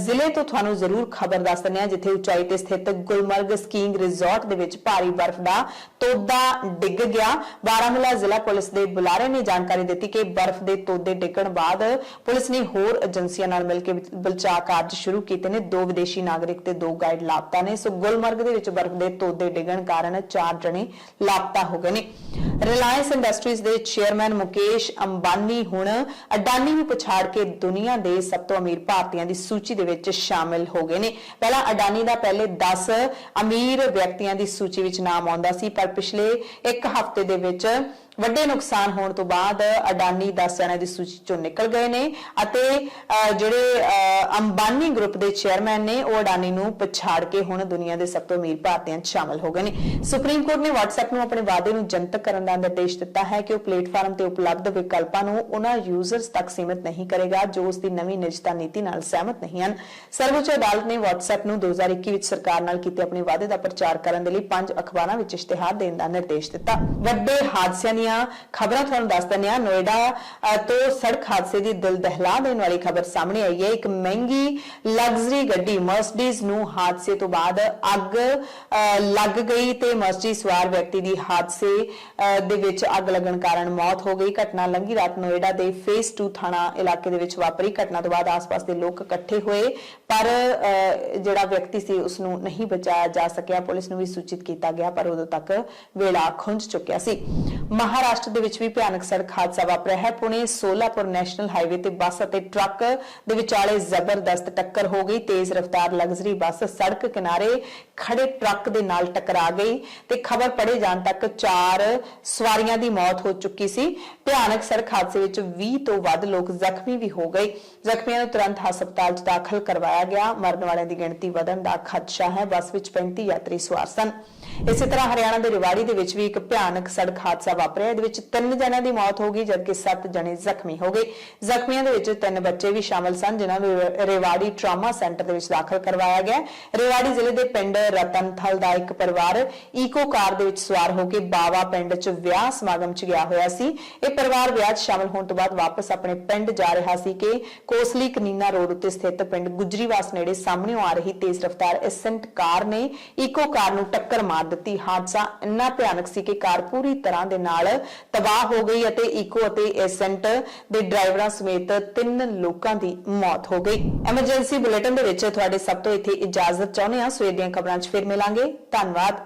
ਜ਼ਿਲ੍ਹੇ ਤੋਂ ਤੁਹਾਨੂੰ ਜ਼ਰੂਰ ਖਬਰ ਦੱਸ ਦਿੰਦੇ ਹਾਂ, ਜਿੱਥੇ ਉਚਾਈ ਤੇ ਸਥਿਤ ਗੁਲਮਰਗ ਸਕੀਇੰਗ ਰਿਜ਼ੋਰਟ ਦੇ ਵਿੱਚ ਭਾਰੀ ਬਰਫ਼ ਦਾ ਤੋਦਾ ਡਿੱਗ ਗਿਆ। ਬਾਰਾਮੂਲਾ ਜ਼ਿਲ੍ਹਾ ਪੁਲਿਸ ਦੇ ਬੁਲਾਰੇ ਨੇ ਜਾਣਕਾਰੀ ਦਿੱਤੀ ਕਿ ਬਰਫ਼ ਦੇ ਤੋਦੇ ਡਿੱਗਣ ਬਾਅਦ ਪੁਲਿਸ ਨੇ ਹੋਰ ਏਜੰਸੀਆਂ ਨਾਲ ਮਿਲ ਕੇ ਬਚਾਅ ਕਾਰਜ ਸ਼ੁਰੂ ਕੀਤੇ ਨੇ। 2 ਵਿਦੇਸ਼ੀ ਨਾਗਰਿਕ ਤੇ 2 ਗਾਈਡ ਲਾਪਤਾ ਨੇ। ਸੋ ਗੁਲਮਰਗ ਦੇ ਵਿੱਚ ਬਰਫ਼ ਦੇ ਤੋਦੇ ਡਿੱਗਣ ਕਾਰਨ 4 ਜਣੇ ਲਾਪਤਾ ਹੋ ਗਏ ਨੇ। ਰਿਲਾਇੰਸ ਇੰਡਸਟਰੀਜ਼ ਦੇ ਚੇਅਰਮੈਨ ਮੁਕੇਸ਼ ਅੰਬਾਨੀ ਹੁਣ ਅਡਾਨੀ ਨੂੰ ਪਛਾੜ ਕੇ ਦੁਨੀਆ ਦੇ ਸਭ ਤੋਂ ਅਮੀਰ ਭਾਰਤੀਆਂ ਦੀ ਸੂਚੀ ਦੇ ਵਿੱਚ ਸ਼ਾਮਿਲ ਹੋ ਗਏ ਨੇ। ਪਹਿਲਾਂ ਅਡਾਨੀ ਦਾ ਪਹਿਲੇ 10 ਅਮੀਰ ਵਿਅਕਤੀਆਂ ਦੀ ਸੂਚੀ ਵਿੱਚ ਨਾਮ ਆਉਂਦਾ ਸੀ, ਪਰ ਪਿਛਲੇ 1 ਹਫ਼ਤੇ ਦੇ ਵਿੱਚ ਵੱਡੇ ਨੁਕਸਾਨ ਹੋਣ ਤੋਂ ਬਾਅਦ ਅਡਾਨੀ 10 ਜਣਿਆਂ ਦੀ ਸੂਚੀ ਚੋਂ ਨਿਕਲ ਗਏ ਨੇ ਅਤੇ ਜਿਹੜੇ ਅੰਬਾਨੀ ਗਰੁੱਪ ਦੇ ਚੇਅਰਮੈਨ ਨੇ ਉਹ ਅਡਾਨੀ ਨੂੰ ਪਛਾੜ ਕੇ ਹੁਣ ਦੁਨੀਆ ਦੇ ਸਭ ਤੋਂ ਅਮੀਰ ਭਾਰਤੀਆਂ 'ਚ ਸ਼ਾਮਲ ਹੋ ਗਏ ਨੇ। ਸੁਪਰੀਮ ਕੋਰਟ ਨੇ WhatsApp ਨੂੰ ਆਪਣੇ ਵਾਅਦੇ ਨੂੰ ਜਨਤਕ ਕਰਨ ਦਾ ਨਿਰਦੇਸ਼ ਦਿੱਤਾ ਹੈ ਕਿ ਉਹ ਪਲੇਟਫਾਰਮ ਤੇ ਉਪਲਬਧ ਵਿਕਲਪਾਂ ਨੂੰ ਉਹਨਾਂ ਯੂਜ਼ਰਸ ਤੱਕ ਸੀਮਿਤ ਨਹੀਂ ਕਰੇਗਾ ਜੋ ਉਸ ਦੀ ਨਵੀਂ ਨਿਜਤਾ ਨੀਤੀ ਨਾਲ ਸਹਿਮਤ ਨਹੀਂ ਹਨ। ਸਰਵਉੱਚ ਅਦਾਲਤ ਨੇ WhatsApp ਨੂੰ 2021 ਵਿੱਚ ਸਰਕਾਰ ਨਾਲ ਕੀਤੇ ਆਪਣੇ ਵਾਅਦੇ ਦਾ ਪ੍ਰਚਾਰ ਕਰਨ ਦੇ ਲਈ 5 ਅਖਬਾਰਾਂ ਵਿੱਚ ਇਸ਼ਤਿਹਾਰ ਦੇਣ ਦਾ ਨਿਰਦੇਸ਼ ਦਿੱਤਾ। ਵੱਡੇ ਹਾਦਸਿਆਂ ਦੀਆਂ ਖਬਰਾਂ ਤੁਹਾਨੂੰ ਦੱਸ ਦਿੰਦੇ ਹਾਂ। ਨੋਇਡਾ ਤੋਂ ਸੜਕ ਹਾਦਸੇ ਦੀ ਦਿਲ ਦਹਿਲਾ ਦੇਣ ਵਾਲੀ ਖਬਰ ਸਾਹਮਣੇ ਆਈ ਹੈ। ਇੱਕ ਮਹਿੰਗੀ ਲਗਜ਼ਰੀ ਗੱਡੀ ਮਰਸੀਡੀਜ਼ ਨੂੰ ਹਾਦਸੇ ਤੋਂ ਬਾਅਦ ਅੱਗ ਲੱਗ ਗਈ ਤੇ ਮਰਸੀਡੀਜ਼ ਸਵਾਰ ਵਿਅਕਤੀ ਦੀ ਹਾਦਸੇ ਦੇ ਵਿੱਚ ਅੱਗ ਲੱਗਣ ਕਾਰਨ ਮੌਤ ਹੋ ਗਈ। ਘਟਨਾ ਲੰਘੀ ਰਾਤ ਨੋਇਡਾ ਦੇ ਫੇਸ 2 ਥਾਣਾ ਇਲਾਕੇ ਦੇ ਵਿੱਚ ਵਾਪਰੀ। ਘਟਨਾ ਤੋਂ ਬਾਅਦ ਆਸ-ਪਾਸ ਦੇ ਲੋਕ ਇਕੱਠੇ ਹੋਏ, ਪਰ ਜਿਹੜਾ ਵਿਅਕਤੀ ਸੀ ਉਸ ਨੂੰ ਨਹੀਂ ਬਚਾਇਆ ਜਾ ਸਕਿਆ। ਪੁਲਿਸ ਨੂੰ ਵੀ ਸੂਚਿਤ ਕੀਤਾ ਗਿਆ, ਪਰ ਉਦੋਂ ਤੱਕ ਵੇਲਾ ਖੁੰਝ ਚੁੱਕਿਆ ਸੀ। ਮਹਾਰਾਸ਼ਟਰ ਦੇ ਵਿੱਚ ਵੀ ਭਿਆਨਕ ਸੜਕ ਹਾਦਸਾ ਵਾਪਰਿਆ ਹੈ। ਪੁਣੇ ਸੋਲਾਪੁਰ ਨੈਸ਼ਨਲ ਹਾਈਵੇ ਤੇ ਬੱਸ ਅਤੇ ਟਰੱਕ ਦੇ ਵਿਚਾਲੇ ਜ਼ਬਰਦਸਤ ਟੱਕਰ ਹੋ ਗਈ। ਤੇਜ਼ ਰਫ਼ਤਾਰ ਲਗਜ਼ਰੀ ਬੱਸ ਸੜਕ ਕਿਨਾਰੇ ਖੜੇ ਟਰੱਕ ਦੇ ਨਾਲ ਟਕਰਾ ਗਈ ਤੇ ਖਬਰ ਪੜੇ ਜਾਣ ਤੱਕ 4 ਸਵਾਰੀਆਂ ਦੀ ਮੌਤ ਹੋ ਚੁੱਕੀ ਸੀ। ਭਿਆਨਕ ਸੜਕ ਹਾਦਸੇ ਵਿੱਚ 20 ਤੋਂ ਵੱਧ ਲੋਕ ਜ਼ਖਮੀ ਵੀ ਹੋ ਗਏ। ਜ਼ਖਮੀਆਂ ਨੂੰ ਤੁਰੰਤ ਹਸਪਤਾਲ 'ਚ ਦਾਖਲ ਕਰਵਾਇਆ ਗਿਆ। ਮਰਨ ਵਾਲਿਆਂ ਦੀ ਗਿਣਤੀ ਵਧਣ ਦਾ ਖਦਸ਼ਾ ਹੈ। ਬੱਸ ਵਿੱਚ 35 ਯਾਤਰੀ ਸਵਾਰ ਸਨ। ਇਸੇ ਤਰ੍ਹਾਂ ਹਰਿਆਣਾ ਦੇ ਰਿਵਾੜੀ ਦੇ ਵਿੱਚ ਵੀ ਇੱਕ ਭਿਆਨਕ ਸੜਕ ਹਾਦਸਾ ਵਾਪਰਿਆ। ਇਹਦੇ ਵਿੱਚ 3 ਜਣਿਆਂ ਦੀ ਮੌਤ ਹੋ ਗਈ ਜਦਕਿ 7 ਜਣੇ ਜ਼ਖਮੀ ਹੋ ਗਏ। ਜ਼ਖਮੀਆਂ ਦੇ ਵਿੱਚ 3 ਬੱਚੇ ਵੀ ਸ਼ਾਮਲ ਸਨ, ਜਿਨ੍ਹਾਂ ਨੂੰ ਰਿਵਾੜੀ ਟਰਾਮਾ ਸੈਂਟਰ ਦੇ ਵਿੱਚ ਦਾਖਲ ਕਰਵਾਇਆ ਗਿਆ। ਰਿਵਾੜੀ ਜ਼ਿਲ੍ਹੇ ਦੇ ਪਿੰਡ ਰਤਨਥਲ ਦਾ ਇੱਕ ਪਰਿਵਾਰ ਈਕੋ ਕਾਰ ਦੇ ਵਿੱਚ ਸਵਾਰ ਹੋ ਕੇ ਬਾਵਾ ਪਿੰਡ 'ਚ ਵਿਆਹ ਸਮਾਗਮ 'ਚ ਗਿਆ ਹੋਇਆ ਸੀ। ਇਹ ਪਰਿਵਾਰ ਵਿਆਹ 'ਚ ਸ਼ਾਮਲ ਹੋਣ ਤੋਂ ਬਾਅਦ ਵਾਪਸ ਆਪਣੇ ਪਿੰਡ ਜਾ ਰਿਹਾ ਸੀ ਕਿ ਕੋਸਲੀ ਕਨੀਨਾ ਰੋਡ ਉੱਤੇ ਸਥਿਤ ਪਿੰਡ ਗੁਜਰੀਵਾਸ ਨੇੜੇ ਸਾਹਮਣੇੋਂ ਆ ਰਹੀ ਤੇਜ਼ ਰਫ਼ਤਾਰ ਐਸੈਂਟ ਕਾਰ ਨੇ ਈਕੋ ਕਾਰ ਨੂੰ ਟੱਕਰ ਮਾਰ ਦਿੱਤੀ। ਹਾਦਸਾ ਇੰਨਾ ਭਿਆਨਕ ਸੀ ਕਿ ਕਾਰ ਪੂਰੀ ਤਰ੍ਹਾਂ ਦੇ ਨਾਲ ਤਬਾਹ ਹੋ ਗਈ ਅਤੇ ਈਕੋ ਅਤੇ ਐਸੈਂਟ ਦੇ ਡਰਾਈਵਰਾਂ ਸਮੇਤ 3 ਲੋਕਾਂ ਦੀ ਮੌਤ ਹੋ ਗਈ। ਐਮਰਜੈਂਸੀ ਬੁਲੇਟਿਨ ਦੇ ਵਿੱਚ ਤੁਹਾਡੇ ਸਭ ਤੋਂ ਇੱਥੇ ਇਜਾਜ਼ਤ ਚਾਹੁੰਦੇ ਹਾਂ। ਸਵੇਰ ਦੀਆਂ ਖਬਰਾਂ 'ਚ ਫਿਰ ਮਿਲਾਂਗੇ। ਧੰਨਵਾਦ।